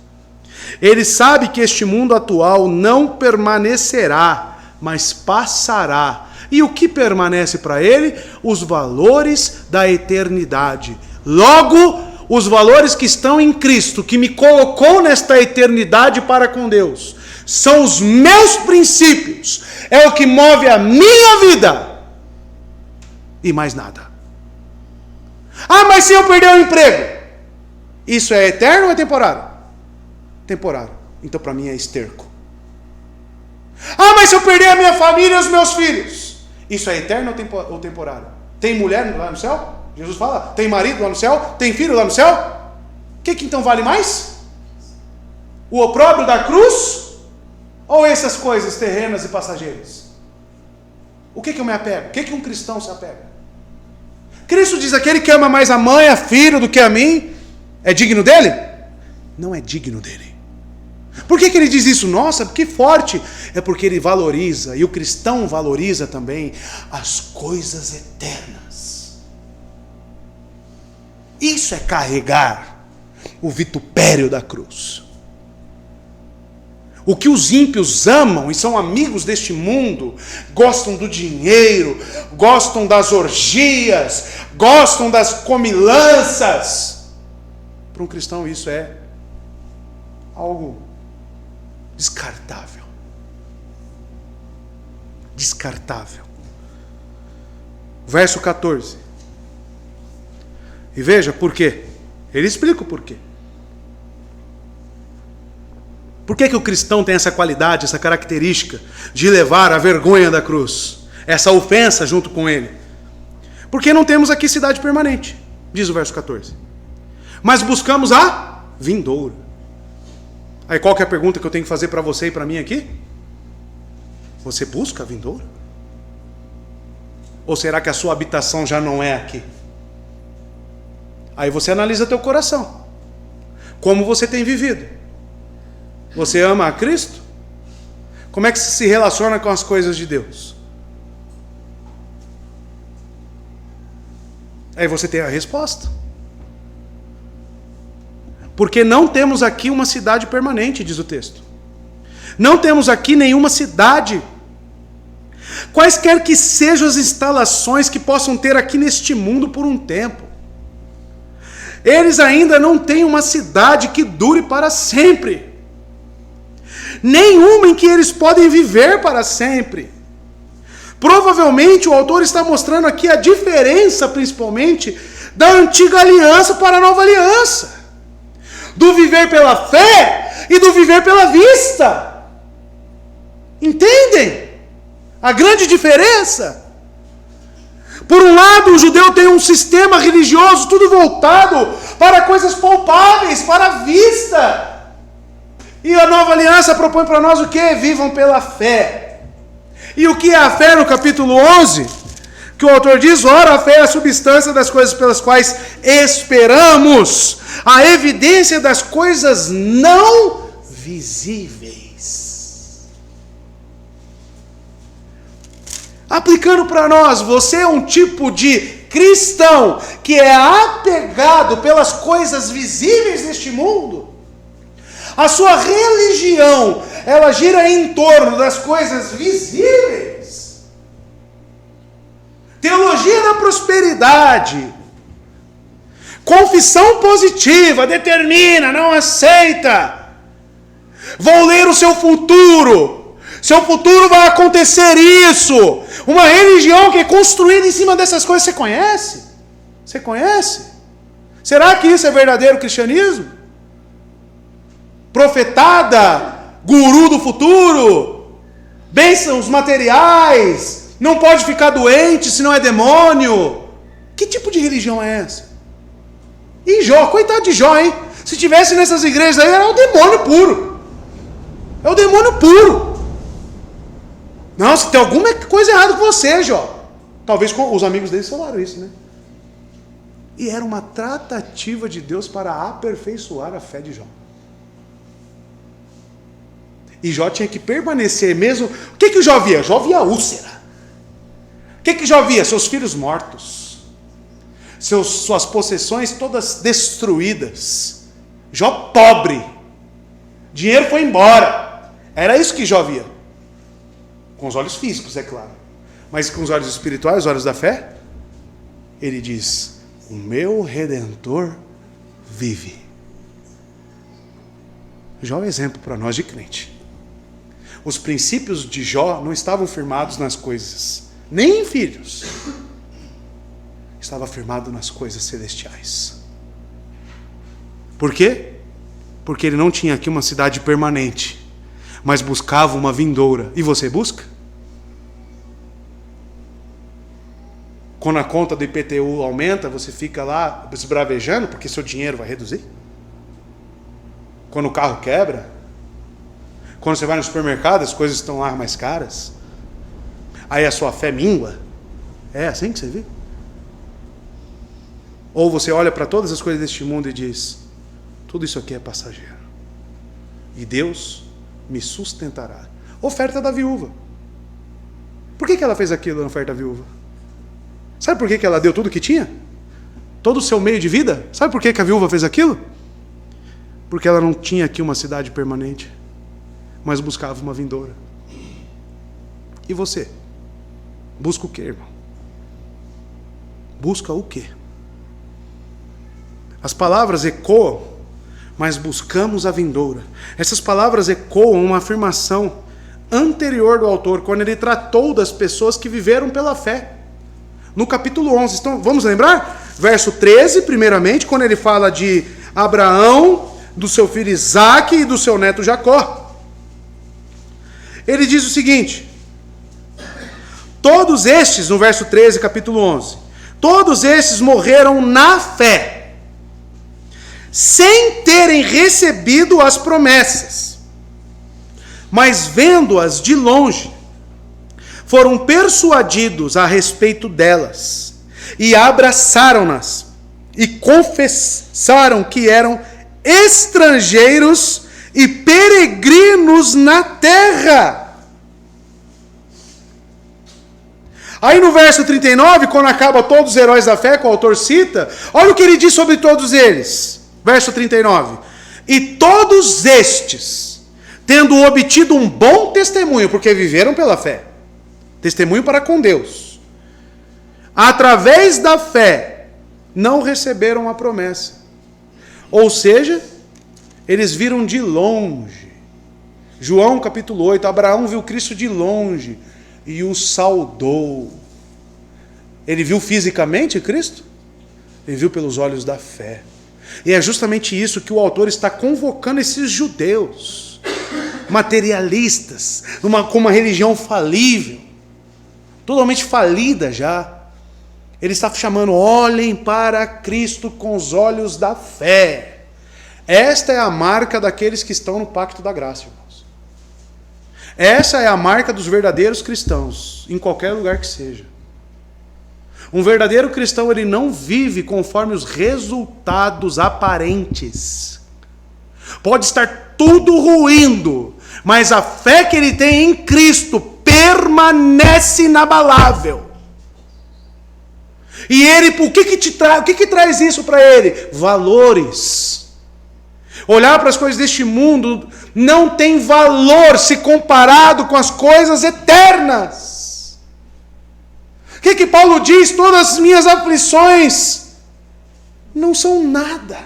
Ele sabe que este mundo atual não permanecerá, mas passará. E o que permanece para ele? Os valores da eternidade. Logo, os valores que estão em Cristo, que me colocou nesta eternidade para com Deus, são os meus princípios. É o que move a minha vida. E mais nada. Ah, mas se eu perder o emprego? Isso é eterno ou é temporário? Temporário. Então para mim é esterco. Ah, mas se eu perder a minha família e os meus filhos? Isso é eterno ou temporário? Tem mulher lá no céu? Jesus fala, tem marido lá no céu? Tem filho lá no céu? O que então vale mais? O opróbrio da cruz? Ou essas coisas terrenas e passageiras? O que eu me apego? O que um cristão se apega? Cristo diz, aquele que ama mais a mãe, a filho do que a mim, é digno dele? Não é digno dele. Por que ele diz isso? Nossa, que forte! É porque ele valoriza, e o cristão valoriza também, as coisas eternas. Isso é carregar o vitupério da cruz. O que os ímpios amam e são amigos deste mundo, gostam do dinheiro, gostam das orgias, gostam das comilanças. Para um cristão isso é algo descartável. Descartável. Verso 14. E veja por quê. Ele explica o porquê. Por que o cristão tem essa qualidade, essa característica de levar a vergonha da cruz? Essa ofensa junto com ele? Porque não temos aqui cidade permanente, diz o verso 14. Mas buscamos a vindoura. Aí qual que é a pergunta que eu tenho que fazer para você e para mim aqui? Você busca a vindoura? Ou será que a sua habitação já não é aqui? Aí você analisa teu coração. Como você tem vivido? Você ama a Cristo? Como é que você se relaciona com as coisas de Deus? Aí você tem a resposta. Porque não temos aqui uma cidade permanente, diz o texto. Não temos aqui nenhuma cidade. Quaisquer que sejam as instalações que possam ter aqui neste mundo por um tempo. Eles ainda não têm uma cidade que dure para sempre. Nenhuma em que eles podem viver para sempre. Provavelmente o autor está mostrando aqui a diferença, principalmente, da antiga aliança para a nova aliança. Do viver pela fé e do viver pela vista. Entendem? A grande diferença. Por um lado, o judeu tem um sistema religioso tudo voltado para coisas palpáveis, para a vista. E a nova aliança propõe para nós o quê? Vivam pela fé. E o que é a fé no capítulo 11? Que o autor diz, ora, a fé é a substância das coisas pelas quais esperamos, a evidência das coisas não visíveis. Aplicando para nós, você é um tipo de cristão que é apegado pelas coisas visíveis deste mundo? A sua religião, ela gira em torno das coisas visíveis. Teologia da prosperidade. Confissão positiva, determina, não aceita. Vou ler o seu futuro. Seu futuro vai acontecer isso. Uma religião que é construída em cima dessas coisas. Você conhece? Você conhece? Será que isso é verdadeiro cristianismo? Profetada, guru do futuro, bênçãos materiais, não pode ficar doente se não é demônio. Que tipo de religião é essa? E Jó, coitado de Jó, hein? Se tivesse nessas igrejas aí, era o demônio puro. É o demônio puro. Não, se tem alguma coisa errada com você, Jó. Talvez os amigos dele falaram isso, né? E era uma tratativa de Deus para aperfeiçoar a fé de Jó. E Jó tinha que permanecer mesmo. O que Jó via? Jó via úlcera. O que Jó via? Seus filhos mortos. suas possessões todas destruídas. Jó pobre. Dinheiro foi embora. Era isso que Jó via. Com os olhos físicos, é claro. Mas com os olhos espirituais, os olhos da fé, ele diz: o meu Redentor vive. Jó é exemplo para nós de crente. Os princípios de Jó não estavam firmados nas coisas, nem em filhos. Estava firmado nas coisas celestiais. Por quê? Porque ele não tinha aqui uma cidade permanente, mas buscava uma vindoura. E você busca? Quando a conta do IPTU aumenta, você fica lá esbravejando porque seu dinheiro vai reduzir? Quando o carro quebra? Quando você vai no supermercado, as coisas estão lá mais caras? Aí a sua fé mingua? É assim que você vive? Ou você olha para todas as coisas deste mundo e diz: tudo isso aqui é passageiro, e Deus me sustentará. Oferta da viúva. Por que ela fez aquilo na oferta da viúva? Sabe por que ela deu tudo que tinha? Todo o seu meio de vida? Sabe por que a viúva fez aquilo? Porque ela não tinha aqui uma cidade permanente, mas buscava uma vindoura. E você? Busca o quê, irmão? Busca o quê? As palavras ecoam, mas buscamos a vindoura. Essas palavras ecoam uma afirmação anterior do autor, quando ele tratou das pessoas que viveram pela fé. No capítulo 11, então, vamos lembrar? Verso 13, primeiramente, quando ele fala de Abraão, do seu filho Isaque e do seu neto Jacó. Ele diz o seguinte: todos estes, no verso 13, capítulo 11, todos estes morreram na fé, sem terem recebido as promessas, mas vendo-as de longe, foram persuadidos a respeito delas, e abraçaram-nas, e confessaram que eram estrangeiros e peregrinos na terra. Aí no verso 39, quando acaba todos os heróis da fé, que o autor cita, olha o que ele diz sobre todos eles. Verso 39. E todos estes, tendo obtido um bom testemunho, porque viveram pela fé, testemunho para com Deus, através da fé, não receberam a promessa. Ou seja, eles viram de longe. João capítulo 8, Abraão viu Cristo de longe e o saudou. Ele viu fisicamente Cristo? Ele viu pelos olhos da fé. E é justamente isso que o autor está convocando esses judeus, materialistas, com uma religião falível, totalmente falida já. Ele está chamando: olhem para Cristo com os olhos da fé. Esta é a marca daqueles que estão no pacto da graça, irmãos. Essa é a marca dos verdadeiros cristãos, em qualquer lugar que seja. Um verdadeiro cristão, ele não vive conforme os resultados aparentes. Pode estar tudo ruindo, mas a fé que ele tem em Cristo permanece inabalável. E ele, o que traz isso para ele? Valores. Olhar para as coisas deste mundo não tem valor se comparado com as coisas eternas. O que Paulo diz? Todas as minhas aflições não são nada.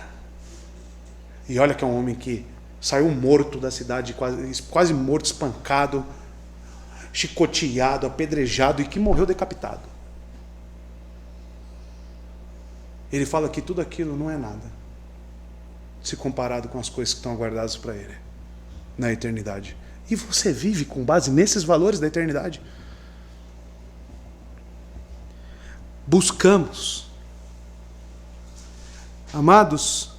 E olha que é um homem que saiu morto da cidade, quase morto, espancado, chicoteado, apedrejado e que morreu decapitado. Ele fala que tudo aquilo não é nada se comparado com as coisas que estão aguardadas para ele na eternidade. E você vive com base nesses valores da eternidade? Buscamos. Amados,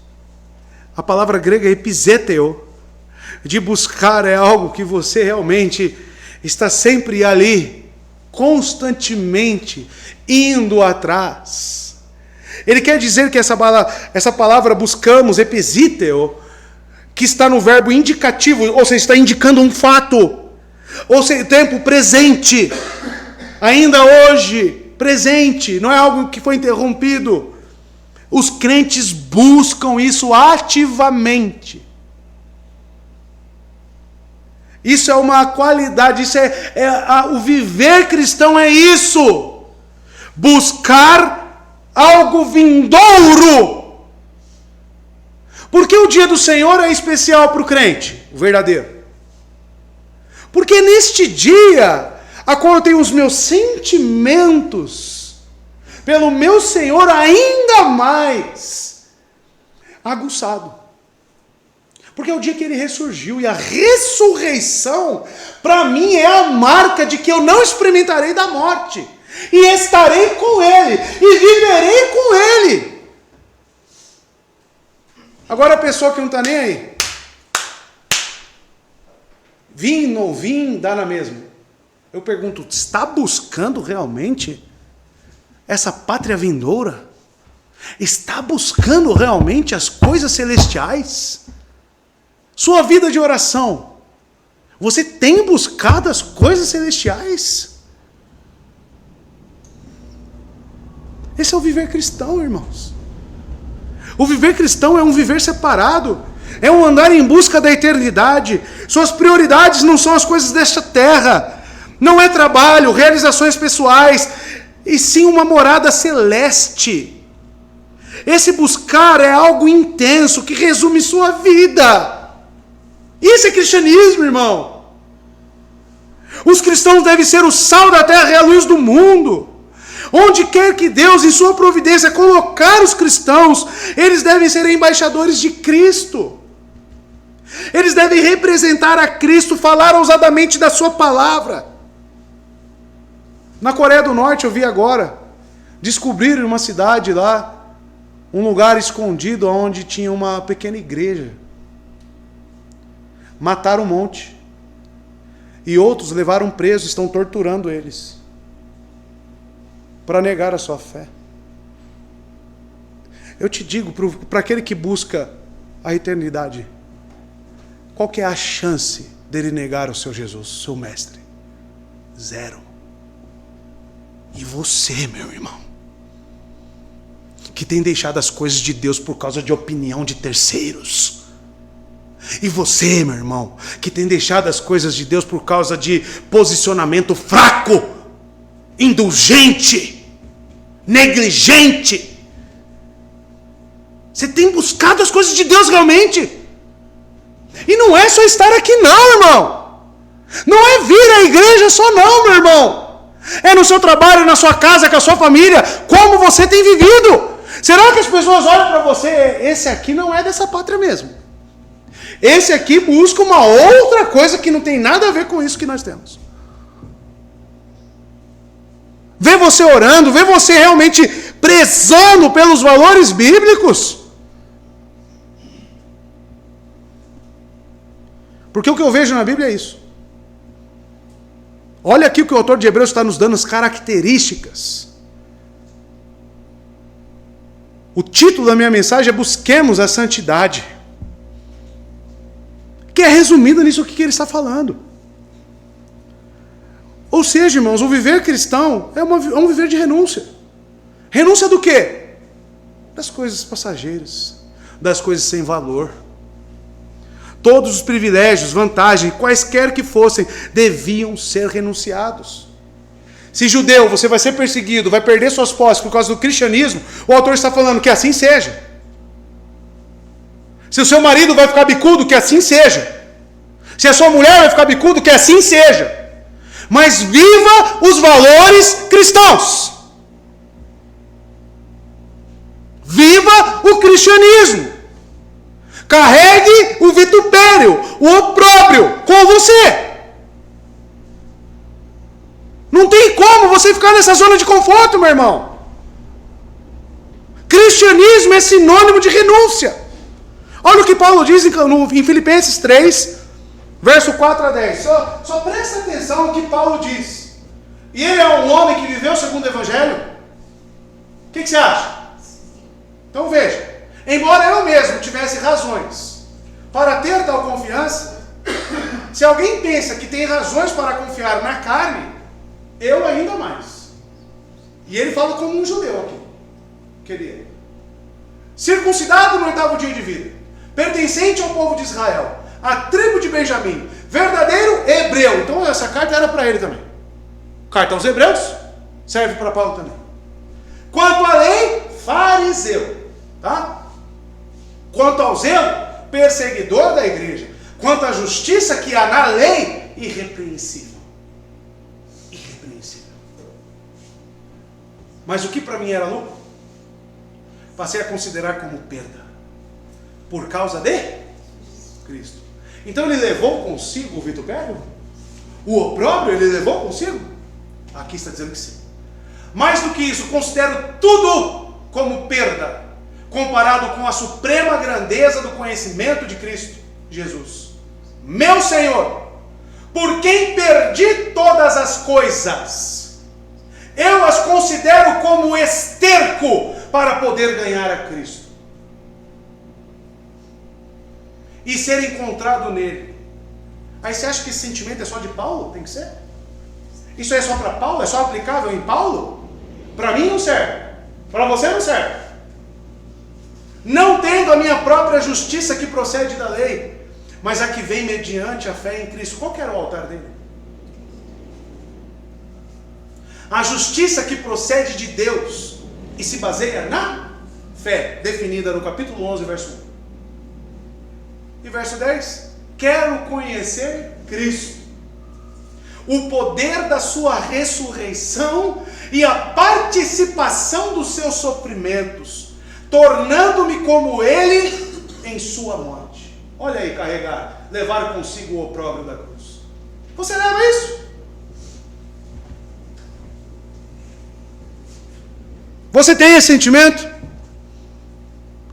a palavra grega epizeteo, de buscar, é algo que você realmente está sempre ali, constantemente indo atrás. Ele quer dizer que essa palavra buscamos, episíteo, que está no verbo indicativo, ou seja, está indicando um fato, ou seja, tempo presente, ainda hoje, presente, não é algo que foi interrompido. Os crentes buscam isso ativamente. Isso é uma qualidade, o viver cristão é isso. Buscar algo vindouro. Porque o dia do Senhor é especial para o crente, o verdadeiro. Porque neste dia, a qual eu tenho os meus sentimentos pelo meu Senhor ainda mais aguçado. Porque é o dia que ele ressurgiu, e a ressurreição, para mim, é a marca de que eu não experimentarei da morte, e estarei com ele, e viverei com ele. Agora a pessoa que não está nem aí, vim, não vim, dá na mesma. Eu pergunto, está buscando realmente essa pátria vindoura? Está buscando realmente as coisas celestiais? Sua vida de oração, você tem buscado as coisas celestiais? Esse é o viver cristão, irmãos. O viver cristão é um viver separado, é um andar em busca da eternidade. Suas prioridades não são as coisas desta terra, não é trabalho, realizações pessoais, e sim uma morada celeste. Esse buscar é algo intenso que resume sua vida. Isso é cristianismo, irmão. Os cristãos devem ser o sal da terra e a luz do mundo. Onde quer que Deus, em sua providência, colocar os cristãos, eles devem ser embaixadores de Cristo. Eles devem representar a Cristo, falar ousadamente da sua palavra. Na Coreia do Norte, eu vi agora, descobriram uma cidade lá, um lugar escondido onde tinha uma pequena igreja. Mataram um monte. E outros levaram presos, estão torturando eles para negar a sua fé. Eu te digo, para aquele que busca a eternidade, qual que é a chance dele negar o seu Jesus, o seu mestre? Zero. E você, meu irmão, que tem deixado as coisas de Deus por causa de opinião de terceiros. E você, meu irmão, que tem deixado as coisas de Deus por causa de posicionamento fraco, indulgente, negligente. Você tem buscado as coisas de Deus realmente? E não é só estar aqui não, irmão. Não é vir à igreja só não, meu irmão. É no seu trabalho, na sua casa, com a sua família, como você tem vivido. Será que as pessoas olham para você, esse aqui não é dessa pátria mesmo? Esse aqui busca uma outra coisa que não tem nada a ver com isso que nós temos. Vê você orando, vê você realmente prezando pelos valores bíblicos. Porque o que eu vejo na Bíblia é isso. Olha aqui o que o autor de Hebreus está nos dando, as características. O título da minha mensagem é Busquemos a Santidade. Que é resumido nisso que ele está falando. Ou seja, irmãos, o viver cristão é um viver de renúncia. Renúncia do quê? Das coisas passageiras, das coisas sem valor. Todos os privilégios, vantagens, quaisquer que fossem, deviam ser renunciados. Se judeu, você vai ser perseguido, vai perder suas posses por causa do cristianismo, o autor está falando que assim seja. Se o seu marido vai ficar bicudo, que assim seja. Se a sua mulher vai ficar bicudo, que assim seja. Mas viva os valores cristãos. Viva o cristianismo. Carregue o vitupério, o opróbrio com você. Não tem como você ficar nessa zona de conforto, meu irmão. Cristianismo é sinônimo de renúncia. Olha o que Paulo diz em Filipenses 3, verso 4 a 10. Só presta atenção no que Paulo diz. E ele é um homem que viveu segundo o Evangelho. O que você acha? Então veja. Embora eu mesmo tivesse razões para ter tal confiança, se alguém pensa que tem razões para confiar na carne, eu ainda mais. E ele fala como um judeu aqui. Querido. circuncidado no 8º dia de vida, pertencente ao povo de Israel, a tribo de Benjamim, verdadeiro hebreu. Então essa carta era para ele também. Carta aos hebreus serve para Paulo também. Quanto à lei, fariseu, tá? Quanto ao zelo, perseguidor da igreja. Quanto à justiça que há na lei, irrepreensível. Irrepreensível. Mas o que para mim era lucro, passei a considerar como perda, por causa de Cristo. Então ele levou consigo o vitupério? O opróbrio ele levou consigo? Aqui está dizendo que sim. Mais do que isso, considero tudo como perda, comparado com a suprema grandeza do conhecimento de Cristo Jesus, meu Senhor, por quem perdi todas as coisas. Eu as considero como esterco para poder ganhar a Cristo e ser encontrado nele. Aí você acha que esse sentimento é só de Paulo? Tem que ser? Isso é só para Paulo? É só aplicável em Paulo? Para mim não serve. Para você não serve. Não tendo a minha própria justiça que procede da lei, mas a que vem mediante a fé em Cristo. Qual que era o altar dele? A justiça que procede de Deus e se baseia na fé, definida no capítulo 11, verso 1. E verso 10. Quero conhecer Cristo, o poder da sua ressurreição e a participação dos seus sofrimentos, tornando-me como ele em sua morte. Olha aí, carregar, levar consigo o opróbrio da cruz. Você leva isso? Você tem esse sentimento?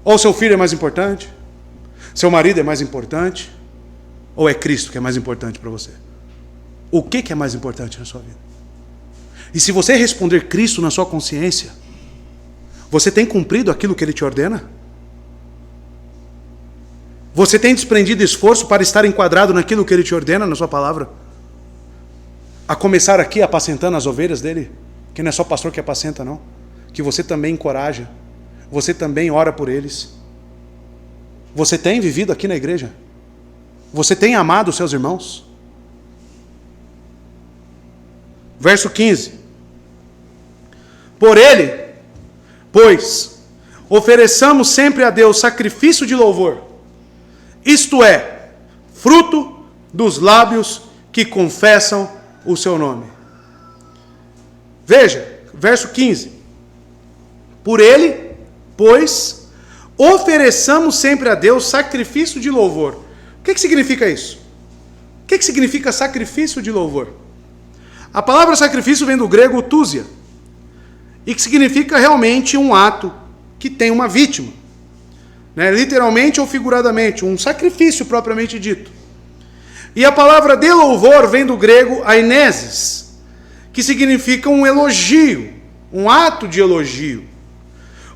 Ou seu filho é mais importante? Seu marido é mais importante? Ou é Cristo que é mais importante para você? O que é mais importante na sua vida? E se você responder Cristo na sua consciência, você tem cumprido aquilo que Ele te ordena? Você tem desprendido esforço para estar enquadrado naquilo que Ele te ordena na sua palavra? A começar aqui apacentando as ovelhas dele, que não é só pastor que apacenta não, que você também encoraja, você também ora por eles. Você tem vivido aqui na igreja? Você tem amado os seus irmãos? Verso 15. Por ele, pois, ofereçamos sempre a Deus sacrifício de louvor, isto é, fruto dos lábios que confessam o seu nome. Veja, verso 15. Por ele, pois, ofereçamos sempre a Deus sacrifício de louvor. O que significa isso? O que significa sacrifício de louvor? A palavra sacrifício vem do grego túsia, e que significa realmente um ato que tem uma vítima, né? Literalmente ou figuradamente, um sacrifício propriamente dito. E a palavra de louvor vem do grego aineses, que significa um elogio, um ato de elogio.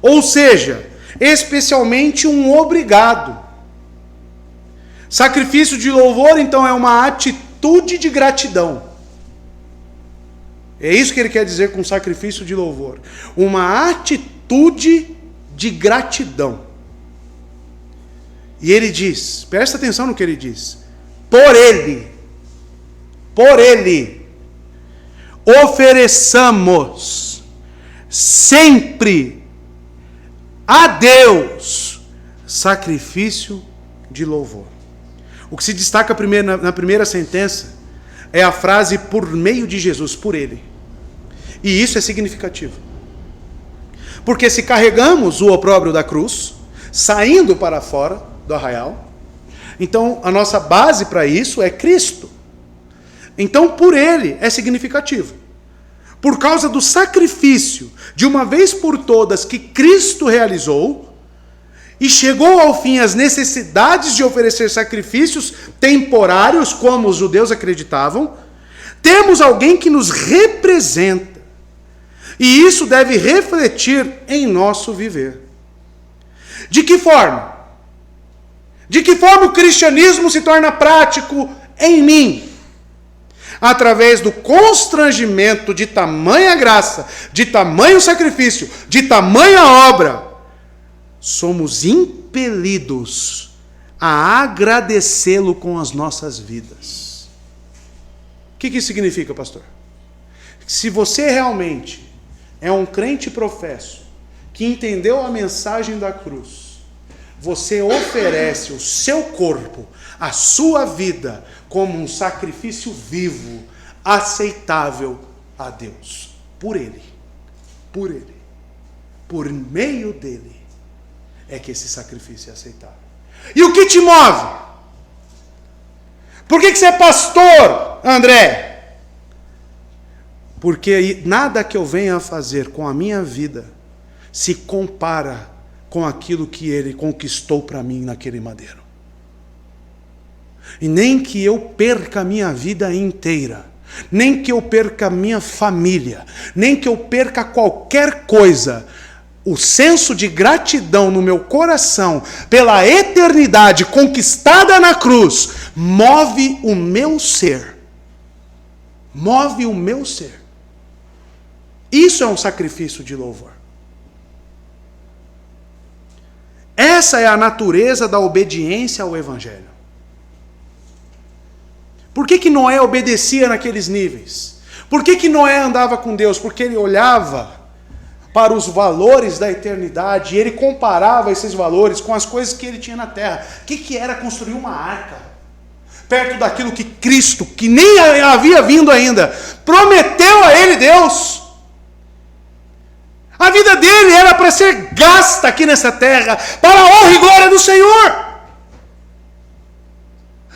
Ou seja, especialmente um obrigado. Sacrifício de louvor, então, é uma atitude de gratidão. É isso que ele quer dizer com sacrifício de louvor. Uma atitude de gratidão. E ele diz, presta atenção no que ele diz. Por ele, ofereçamos sempre a Deus sacrifício de louvor. O que se destaca na primeira sentença é a frase por meio de Jesus, por ele. E isso é significativo. Porque se carregamos o opróbrio da cruz, saindo para fora do arraial, então a nossa base para isso é Cristo. Então por ele é significativo. Por causa do sacrifício, de uma vez por todas, que Cristo realizou, e chegou ao fim as necessidades de oferecer sacrifícios temporários, como os judeus acreditavam, temos alguém que nos representa. E isso deve refletir em nosso viver. De que forma? De que forma o cristianismo se torna prático em mim? Através do constrangimento de tamanha graça, de tamanho sacrifício, de tamanha obra, somos impelidos a agradecê-lo com as nossas vidas. O que isso significa, pastor? Se você realmente é um crente professo, que entendeu a mensagem da cruz, você oferece o seu corpo, a sua vida, como um sacrifício vivo, aceitável a Deus. Por Ele, por meio dEle, é que esse sacrifício é aceitável. E o que te move? Por que você é pastor, André? Porque nada que eu venha a fazer com a minha vida se compara com aquilo que Ele conquistou para mim naquele madeiro. E nem que eu perca a minha vida inteira, nem que eu perca a minha família, nem que eu perca qualquer coisa, o senso de gratidão no meu coração pela eternidade conquistada na cruz move o meu ser. Move o meu ser. Isso é um sacrifício de louvor. Essa é a natureza da obediência ao Evangelho. Por que Noé obedecia naqueles níveis? Por que Noé andava com Deus? Porque ele olhava para os valores da eternidade e ele comparava esses valores com as coisas que ele tinha na terra. O que era construir uma arca? Perto daquilo que Cristo, que nem havia vindo ainda, prometeu a ele Deus. A vida dele era para ser gasta aqui nessa terra, para a honra e glória do Senhor.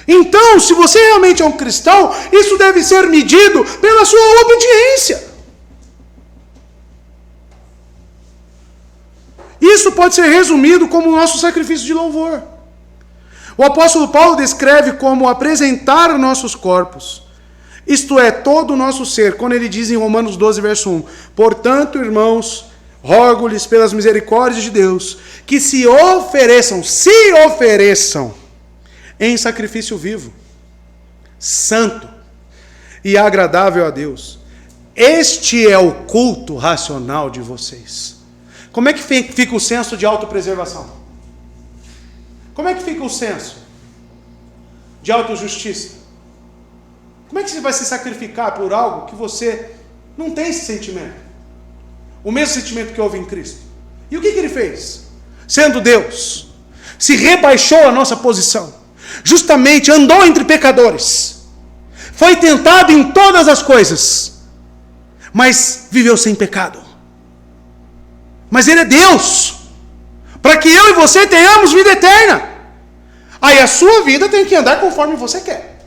Então, se você realmente é um cristão, isso deve ser medido pela sua obediência. Isso pode ser resumido como o nosso sacrifício de louvor. O apóstolo Paulo descreve como apresentar nossos corpos, isto é, todo o nosso ser, quando ele diz em Romanos 12, verso 1, portanto, irmãos, rogo-lhes pelas misericórdias de Deus, que se ofereçam em sacrifício vivo, santo e agradável a Deus. Este é o culto racional de vocês. Como é que fica o senso de autopreservação? Como é que fica o senso de autojustiça? Como é que você vai se sacrificar por algo que você não tem esse sentimento? O mesmo sentimento que houve em Cristo. E o que ele fez? Sendo Deus, se rebaixou a nossa posição. Justamente andou entre pecadores. Foi tentado em todas as coisas. Mas viveu sem pecado. Mas Ele é Deus. Para que eu e você tenhamos vida eterna. Aí a sua vida tem que andar conforme você quer.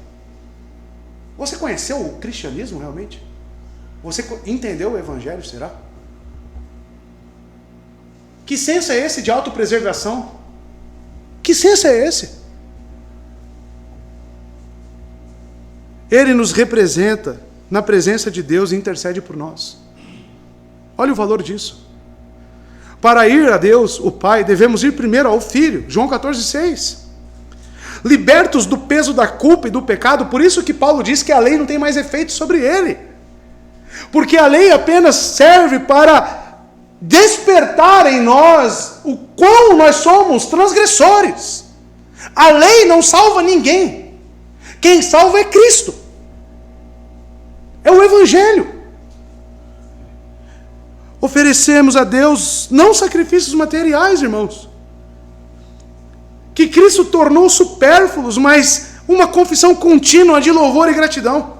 Você conheceu o cristianismo realmente? Você entendeu o Evangelho, será? Que senso é esse de autopreservação? Que senso é esse? Ele nos representa na presença de Deus e intercede por nós. Olha o valor disso. Para ir a Deus, o Pai, devemos ir primeiro ao Filho. João 14,6. Libertos do peso da culpa e do pecado, por isso que Paulo diz que a lei não tem mais efeito sobre ele. Porque a lei apenas serve para despertar em nós o quão nós somos transgressores. A lei não salva ninguém. Quem salva é Cristo. É o Evangelho. Oferecemos a Deus não sacrifícios materiais, irmãos, que Cristo tornou supérfluos, mas uma confissão contínua de louvor e gratidão.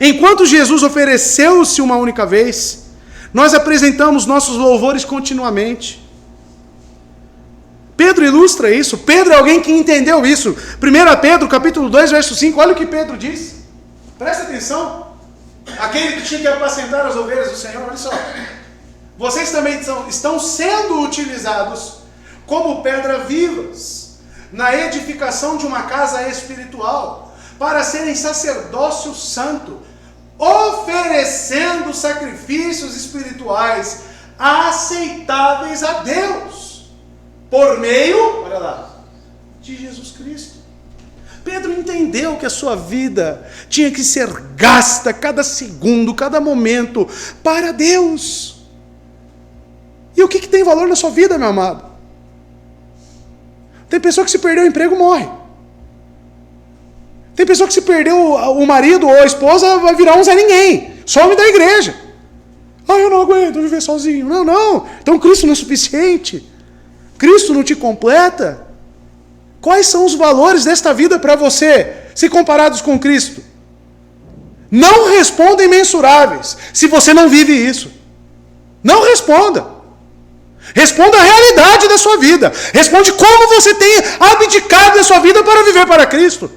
Enquanto Jesus ofereceu-se uma única vez, nós apresentamos nossos louvores continuamente. Pedro ilustra isso. Pedro é alguém que entendeu isso. 1 Pedro, capítulo 2, verso 5, olha o que Pedro diz. Presta atenção. Aquele que tinha que apacentar as ovelhas do Senhor, olha só. Vocês também estão sendo utilizados como pedras vivas na edificação de uma casa espiritual, para serem sacerdócio santo, oferecendo sacrifícios espirituais aceitáveis a Deus, por meio, olha lá, de Jesus Cristo. Pedro entendeu que a sua vida tinha que ser gasta cada segundo, cada momento, para Deus. E o que tem valor na sua vida, meu amado? Tem pessoa que se perdeu o emprego, morre. Tem pessoa que se perdeu o marido ou a esposa, vai virar um Zé Ninguém. Some da igreja. Eu não aguento viver sozinho. Não. Então Cristo não é suficiente. Cristo não te completa. Quais são os valores desta vida para você, se comparados com Cristo? Não responda imensuráveis, se você não vive isso. Não responda. Responda a realidade da sua vida. Responde como você tem abdicado da sua vida para viver para Cristo.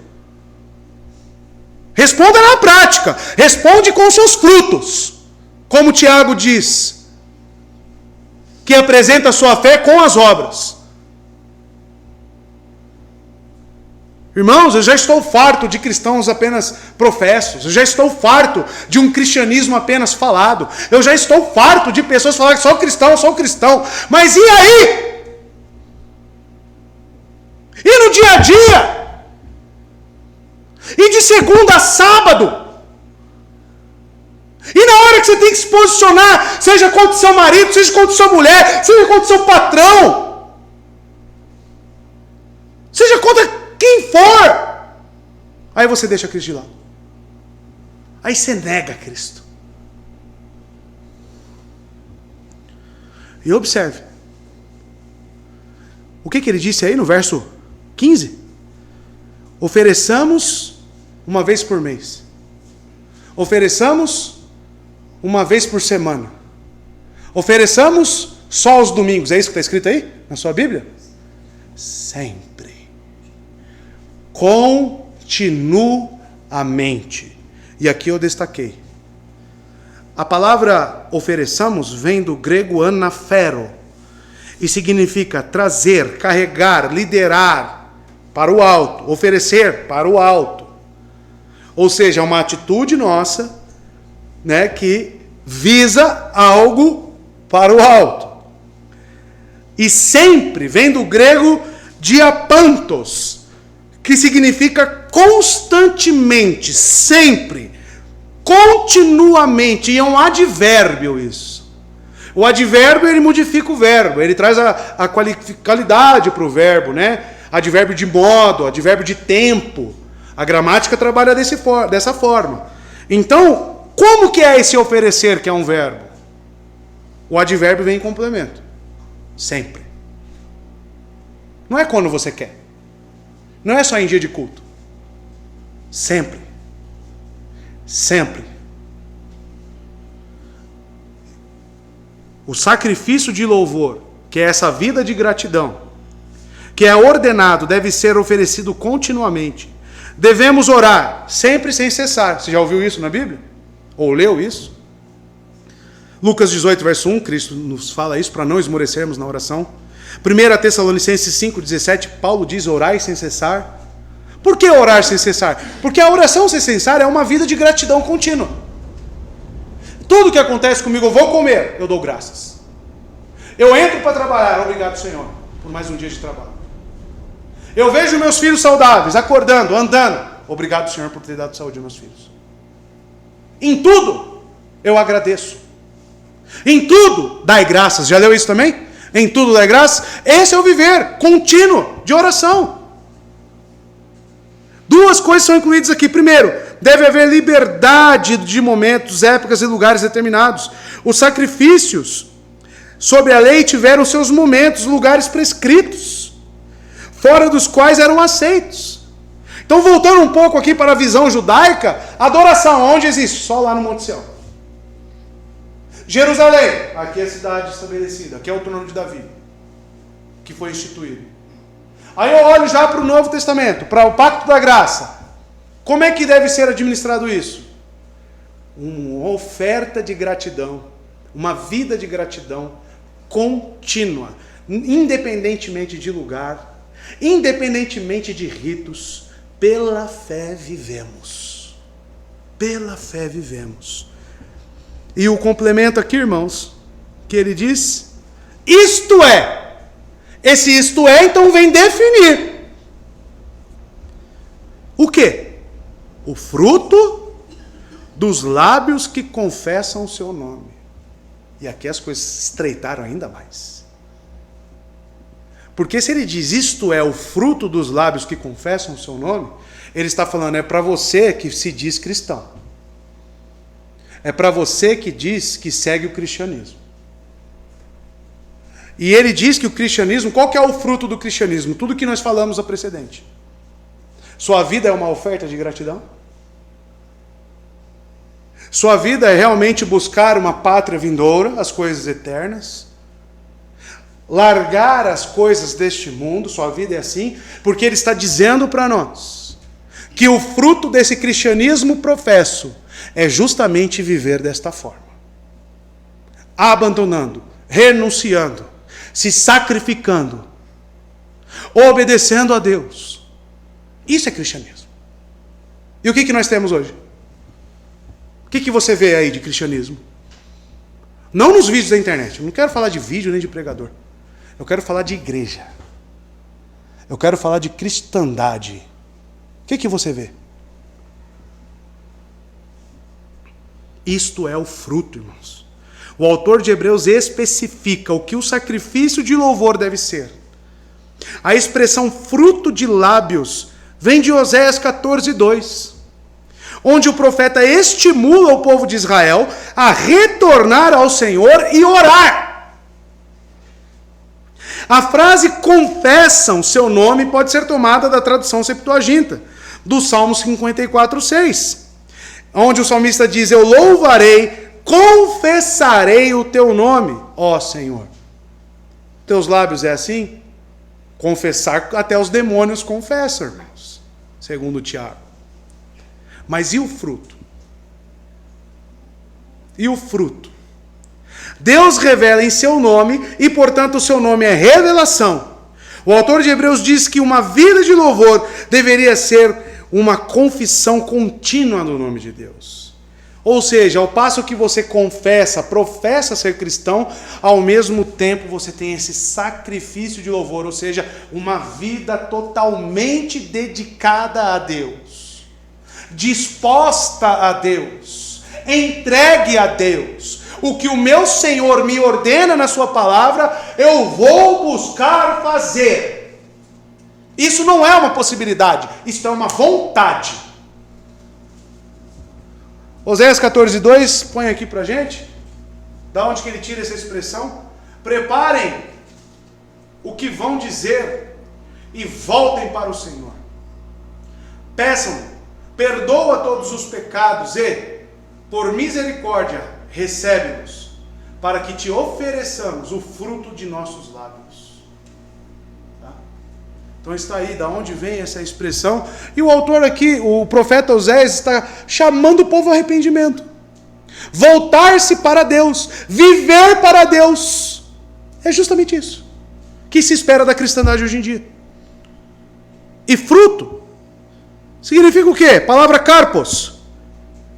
Responda na prática. Responde com seus frutos. Como Tiago diz, que apresenta a sua fé com as obras. Irmãos, eu já estou farto de cristãos apenas professos. Eu já estou farto de um cristianismo apenas falado. Eu já estou farto de pessoas falarem que sou cristão. Mas e aí? E no dia a dia? E de segunda a sábado? E na hora que você tem que se posicionar, seja contra o seu marido, seja contra sua mulher, seja contra o seu patrão, seja contra quem for, aí você deixa Cristo de lado. Aí você nega Cristo. E observe. O que ele disse aí no verso 15? Ofereçamos uma vez por mês. Ofereçamos uma vez por semana. Ofereçamos só aos domingos. É isso que está escrito aí na sua Bíblia? Sempre. Continuamente. E aqui eu destaquei. A palavra ofereçamos vem do grego anafero. E significa trazer, carregar, liderar para o alto. Oferecer para o alto. Ou seja, é uma atitude nossa, né, que visa algo para o alto. E sempre vem do grego diapantos, que significa constantemente, sempre, continuamente, e é um advérbio isso. O advérbio, ele modifica o verbo, ele traz a qualidade para o verbo, né? Advérbio de modo, advérbio de tempo. A gramática trabalha dessa forma. Então, como que é esse oferecer, que é um verbo? O advérbio vem em complemento. Sempre. Não é quando você quer. Não é só em dia de culto. Sempre. Sempre. O sacrifício de louvor, que é essa vida de gratidão, que é ordenado, deve ser oferecido continuamente. Devemos orar sempre sem cessar. Você já ouviu isso na Bíblia? Ou leu isso? Lucas 18, verso 1, Cristo nos fala isso para não esmorecermos na oração. 1 Tessalonicenses 5, 17, Paulo diz: orai sem cessar. Por que orar sem cessar? Porque a oração sem cessar é uma vida de gratidão contínua. Tudo que acontece comigo, eu vou comer, eu dou graças. Eu entro para trabalhar, obrigado, Senhor, por mais um dia de trabalho. Eu vejo meus filhos saudáveis, acordando, andando, obrigado, Senhor, por ter dado saúde aos meus filhos. Em tudo, eu agradeço. Em tudo, dai graças. Já leu isso também? Em tudo, dai graças. Esse é o viver contínuo de oração. Duas coisas são incluídas aqui. Primeiro, deve haver liberdade de momentos, épocas e lugares determinados. Os sacrifícios sobre a lei tiveram seus momentos, lugares prescritos, fora dos quais eram aceitos. Então, voltando um pouco aqui para a visão judaica, adoração, onde existe? Só lá no Monte Sião. Jerusalém, aqui é a cidade estabelecida, aqui é o trono de Davi, que foi instituído. Aí eu olho já para o Novo Testamento, para o Pacto da Graça. Como é que deve ser administrado isso? Uma oferta de gratidão, uma vida de gratidão contínua, independentemente de lugar, independentemente de ritos. Pela fé vivemos. Pela fé vivemos. E o complemento aqui, irmãos, que ele diz: isto é. Esse isto é, então, vem definir. O quê? O fruto dos lábios que confessam o seu nome. E aqui as coisas se estreitaram ainda mais. Porque se ele diz, isto é o fruto dos lábios que confessam o seu nome, ele está falando, é para você que se diz cristão. É para você que diz que segue o cristianismo. E ele diz que o cristianismo, qual que é o fruto do cristianismo? Tudo que nós falamos a precedente. Sua vida é uma oferta de gratidão? Sua vida é realmente buscar uma pátria vindoura, as coisas eternas? Largar as coisas deste mundo, sua vida é assim, porque ele está dizendo para nós que o fruto desse cristianismo professo é justamente viver desta forma. Abandonando, renunciando, se sacrificando, obedecendo a Deus. Isso é cristianismo. E o que nós temos hoje? O que você vê aí de cristianismo? Não nos vídeos da internet. Eu não quero falar de vídeo nem de pregador. Eu quero falar de igreja. Eu quero falar de cristandade. O que você vê? Isto é o fruto, irmãos. O autor de Hebreus especifica o que o sacrifício de louvor deve ser. A expressão fruto de lábios vem de Oséias 14:2, onde o profeta estimula o povo de Israel a retornar ao Senhor e orar. A frase confessam seu nome pode ser tomada da tradução Septuaginta, do Salmo 54:6, onde o salmista diz, eu louvarei, confessarei o teu nome, ó Senhor. Teus lábios é assim? Confessar, até os demônios confessam, irmãos, segundo Tiago. Mas e o fruto? E o fruto? Deus revela em seu nome, e portanto o seu nome é revelação. O autor de Hebreus diz que uma vida de louvor deveria ser uma confissão contínua do nome de Deus. Ou seja, ao passo que você confessa, professa ser cristão, ao mesmo tempo você tem esse sacrifício de louvor, ou seja, uma vida totalmente dedicada a Deus, disposta a Deus, entregue a Deus. O que o meu Senhor me ordena na sua palavra, eu vou buscar fazer. Isso não é uma possibilidade, isso é uma vontade. Oséias 14:2, põe aqui pra gente. Da onde que ele tira essa expressão? Preparem o que vão dizer e voltem para o Senhor. Peçam, perdoa todos os pecados e, por misericórdia, recebe-nos, para que te ofereçamos o fruto de nossos lábios. Tá? Então está aí, da onde vem essa expressão. E o autor aqui, o profeta Oséias, está chamando o povo ao arrependimento. Voltar-se para Deus, viver para Deus. É justamente isso que se espera da cristandade hoje em dia. E fruto significa o quê? Palavra carpos.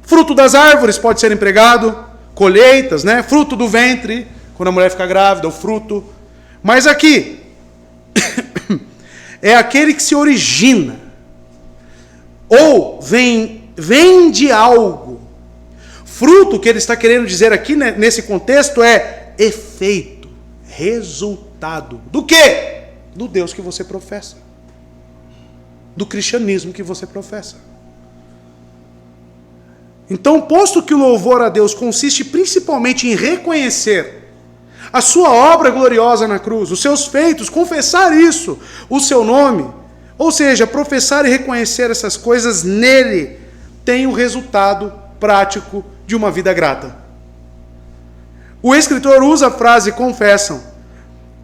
Fruto das árvores pode ser empregado, colheitas, né? Fruto do ventre, quando a mulher fica grávida, o fruto. Mas aqui, é aquele que se origina, ou vem de algo. Fruto, que ele está querendo dizer aqui, né, nesse contexto, é efeito, resultado. Do quê? Do Deus que você professa. Do cristianismo que você professa. Então, posto que o louvor a Deus consiste principalmente em reconhecer a sua obra gloriosa na cruz, os seus feitos, confessar isso, o seu nome, ou seja, professar e reconhecer essas coisas nele, tem o resultado prático de uma vida grata. O escritor usa a frase confessam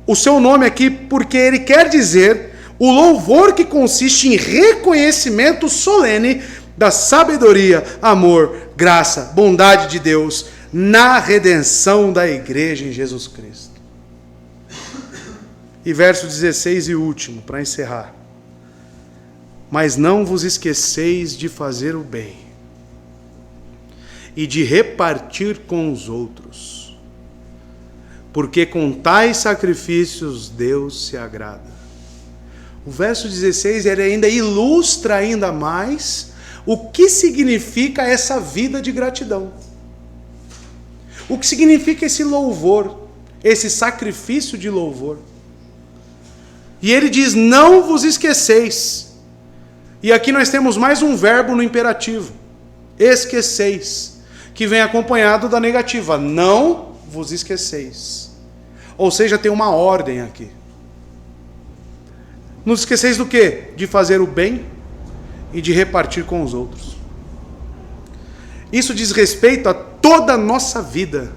o seu nome aqui porque ele quer dizer o louvor que consiste em reconhecimento solene da sabedoria, amor, graça, bondade de Deus na redenção da igreja em Jesus Cristo. E verso 16 e último, para encerrar. Mas não vos esqueceis de fazer o bem e de repartir com os outros, porque com tais sacrifícios Deus se agrada. O verso 16 ele ainda ilustra ainda mais o que significa essa vida de gratidão. O que significa esse louvor, esse sacrifício de louvor? E ele diz, não vos esqueceis. E aqui nós temos mais um verbo no imperativo, esqueceis, que vem acompanhado da negativa, não vos esqueceis. Ou seja, tem uma ordem aqui. Não esqueceis do quê? De fazer o bem e de repartir com os outros. Isso diz respeito a toda a nossa vida.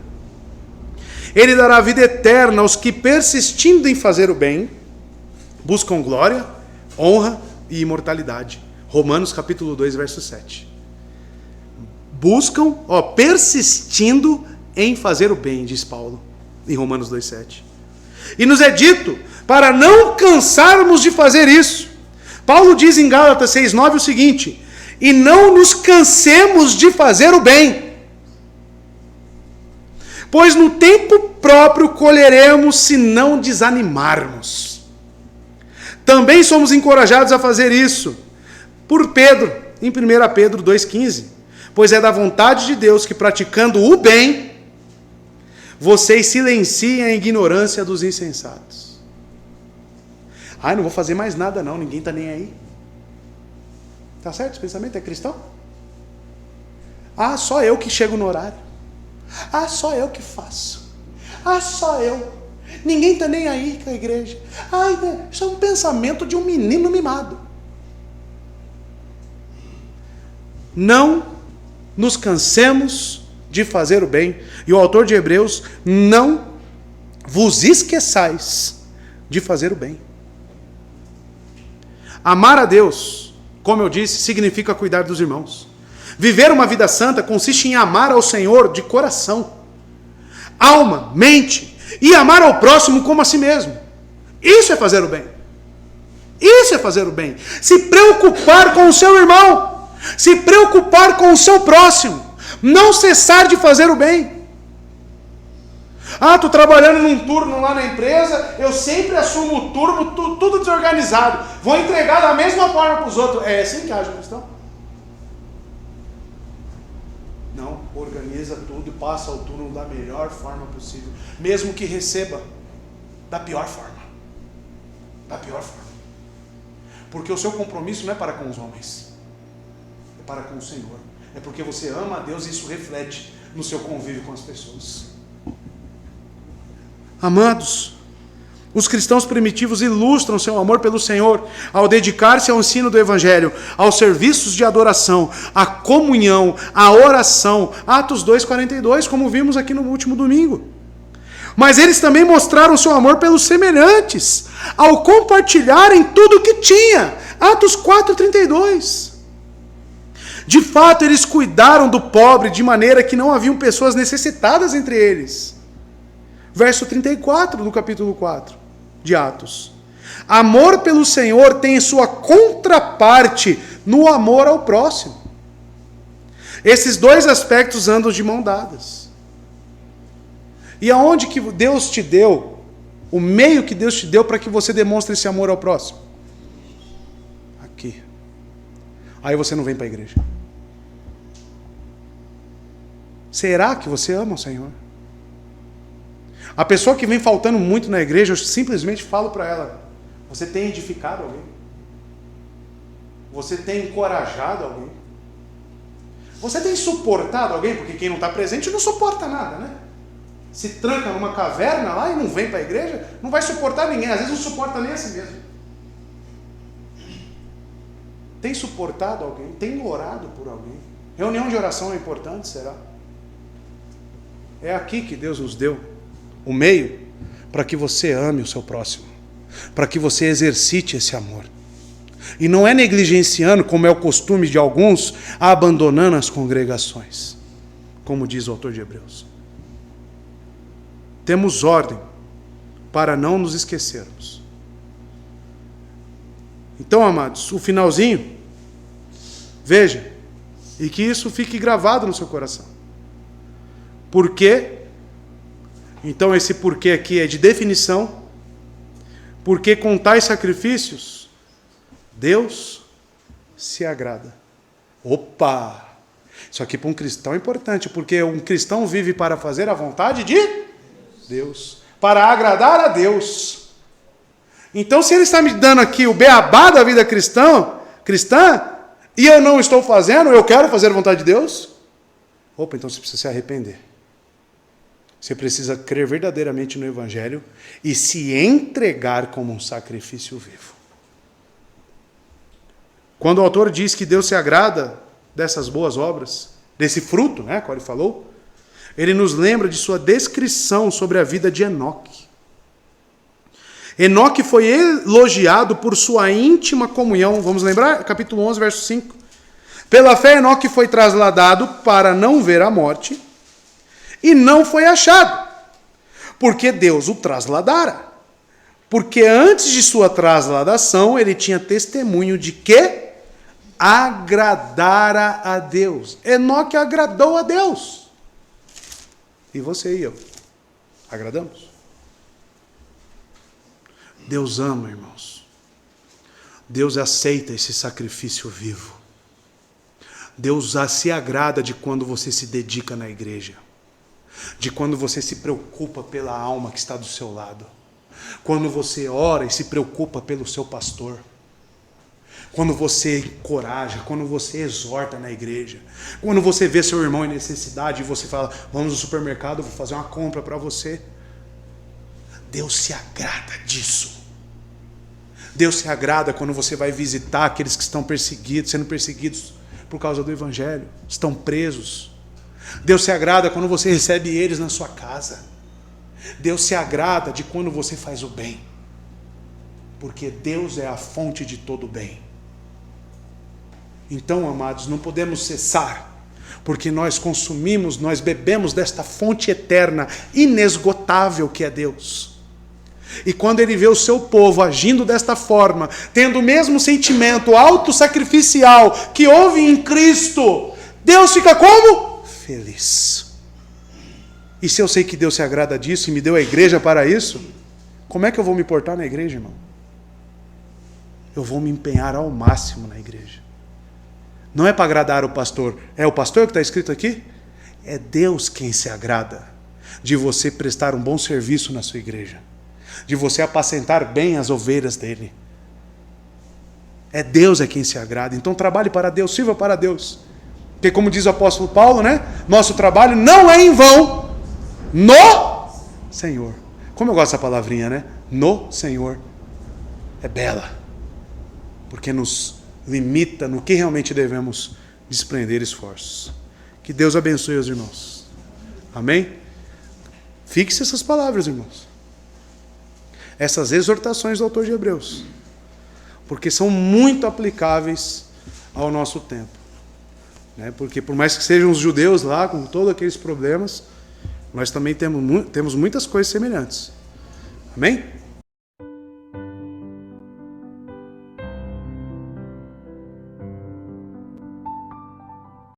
Ele dará vida eterna aos que, persistindo em fazer o bem, buscam glória, honra e imortalidade. Romanos capítulo 2, verso 7. Buscam, persistindo em fazer o bem, diz Paulo, em Romanos 2, 7. E nos é dito, para não cansarmos de fazer isso. Paulo diz em Gálatas 6, 9 o seguinte, e não nos cansemos de fazer o bem, pois no tempo próprio colheremos se não desanimarmos. Também somos encorajados a fazer isso por Pedro, em 1 Pedro 2,15. Pois é da vontade de Deus que, praticando o bem, vocês silenciem a ignorância dos insensatos. Não vou fazer mais nada não, ninguém está nem aí. Tá certo esse pensamento? É cristão? Só eu que chego no horário. Só eu que faço. Só eu. Ninguém está nem aí com a igreja. Isso é um pensamento de um menino mimado. Não nos cansemos de fazer o bem. E o autor de Hebreus, não vos esqueçais de fazer o bem. Amar a Deus, como eu disse, significa cuidar dos irmãos. Viver uma vida santa consiste em amar ao Senhor de coração, alma, mente, e amar ao próximo como a si mesmo. Isso é fazer o bem. Isso é fazer o bem. Se preocupar com o seu irmão. Se preocupar com o seu próximo. Não cessar de fazer o bem. Estou trabalhando num turno lá na empresa, eu sempre assumo o turno, tudo desorganizado. Vou entregar da mesma forma para os outros. É assim que age o cristão? Não, organiza tudo e passa o turno da melhor forma possível. Mesmo que receba da pior forma. Da pior forma. Porque o seu compromisso não é para com os homens. É para com o Senhor. É porque você ama a Deus e isso reflete no seu convívio com as pessoas. Amados, os cristãos primitivos ilustram seu amor pelo Senhor ao dedicar-se ao ensino do Evangelho, aos serviços de adoração, à comunhão, à oração. Atos 2,42, como vimos aqui no último domingo. Mas eles também mostraram seu amor pelos semelhantes, ao compartilharem tudo o que tinha. Atos 4,32. De fato, eles cuidaram do pobre de maneira que não haviam pessoas necessitadas entre eles. Verso 34 do capítulo 4 de Atos. Amor pelo Senhor tem sua contraparte no amor ao próximo. Esses dois aspectos andam de mão dadas. E aonde que Deus te deu, o meio que Deus te deu para que você demonstre esse amor ao próximo? Aqui. Aí você não vem para a igreja. Será que você ama o Senhor? A pessoa que vem faltando muito na igreja, eu simplesmente falo para ela, você tem edificado alguém? Você tem encorajado alguém? Você tem suportado alguém? Porque quem não está presente não suporta nada, né? Se tranca numa caverna lá e não vem para a igreja, não vai suportar ninguém. Às vezes não suporta nem a si mesmo. Tem suportado alguém? Tem orado por alguém? Reunião de oração é importante, será? É aqui que Deus nos deu o meio para que você ame o seu próximo, para que você exercite esse amor. E não é negligenciando, como é o costume de alguns, abandonando as congregações, como diz o autor de Hebreus. Temos ordem para não nos esquecermos. Então, amados, o finalzinho, veja, e que isso fique gravado no seu coração. Por quê? Então esse porquê aqui é de definição. Porque com tais sacrifícios, Deus se agrada. Opa! Isso aqui para um cristão é importante, porque um cristão vive para fazer a vontade de Deus, para agradar a Deus. Então, se ele está me dando aqui o beabá da vida cristã, e eu não estou fazendo, eu quero fazer a vontade de Deus, opa, então você precisa se arrepender. Você precisa crer verdadeiramente no Evangelho e se entregar como um sacrifício vivo. Quando o autor diz que Deus se agrada dessas boas obras, desse fruto, né, qual ele falou, ele nos lembra de sua descrição sobre a vida de Enoque. Enoque foi elogiado por sua íntima comunhão. Vamos lembrar? Capítulo 11, verso 5. Pela fé, Enoque foi trasladado para não ver a morte e não foi achado, porque Deus o trasladara. Porque antes de sua trasladação, ele tinha testemunho de que agradara a Deus. Enoque agradou a Deus. E você e eu, agradamos? Deus ama, irmãos. Deus aceita esse sacrifício vivo. Deus se agrada de quando você se dedica na igreja. De quando você se preocupa pela alma que está do seu lado. Quando você ora e se preocupa pelo seu pastor. Quando você encoraja, quando você exorta na igreja. Quando você vê seu irmão em necessidade e você fala, vamos no supermercado, vou fazer uma compra para você. Deus se agrada disso. Deus se agrada quando você vai visitar aqueles que estão perseguidos, sendo perseguidos por causa do Evangelho, estão presos. Deus se agrada quando você recebe eles na sua casa. Deus se agrada de quando você faz o bem, porque Deus é a fonte de todo o bem. Então, amados, não podemos cessar, porque nós consumimos, nós bebemos desta fonte eterna, inesgotável que é Deus. E quando ele vê o seu povo agindo desta forma, tendo o mesmo sentimento autossacrificial que houve em Cristo, Deus fica como? Feliz. E se eu sei que Deus se agrada disso e me deu a igreja para isso, como é que eu vou me portar na igreja, irmão? Eu vou me empenhar ao máximo na igreja. Não é para agradar o pastor. É o pastor que está escrito aqui? É Deus quem se agrada de você prestar um bom serviço na sua igreja. De você apacentar bem as ovelhas dele. É Deus quem se agrada. Então trabalhe para Deus, sirva para Deus. Porque como diz o apóstolo Paulo, né? Nosso trabalho não é em vão no Senhor. Como eu gosto dessa palavrinha, né? No Senhor. É bela. Porque nos limita no que realmente devemos desprender esforços. Que Deus abençoe os irmãos. Amém? Fixe essas palavras, irmãos. Essas exortações do autor de Hebreus. Porque são muito aplicáveis ao nosso tempo. Né? Porque por mais que sejam os judeus lá, com todos aqueles problemas, nós também temos muitas coisas semelhantes. Amém?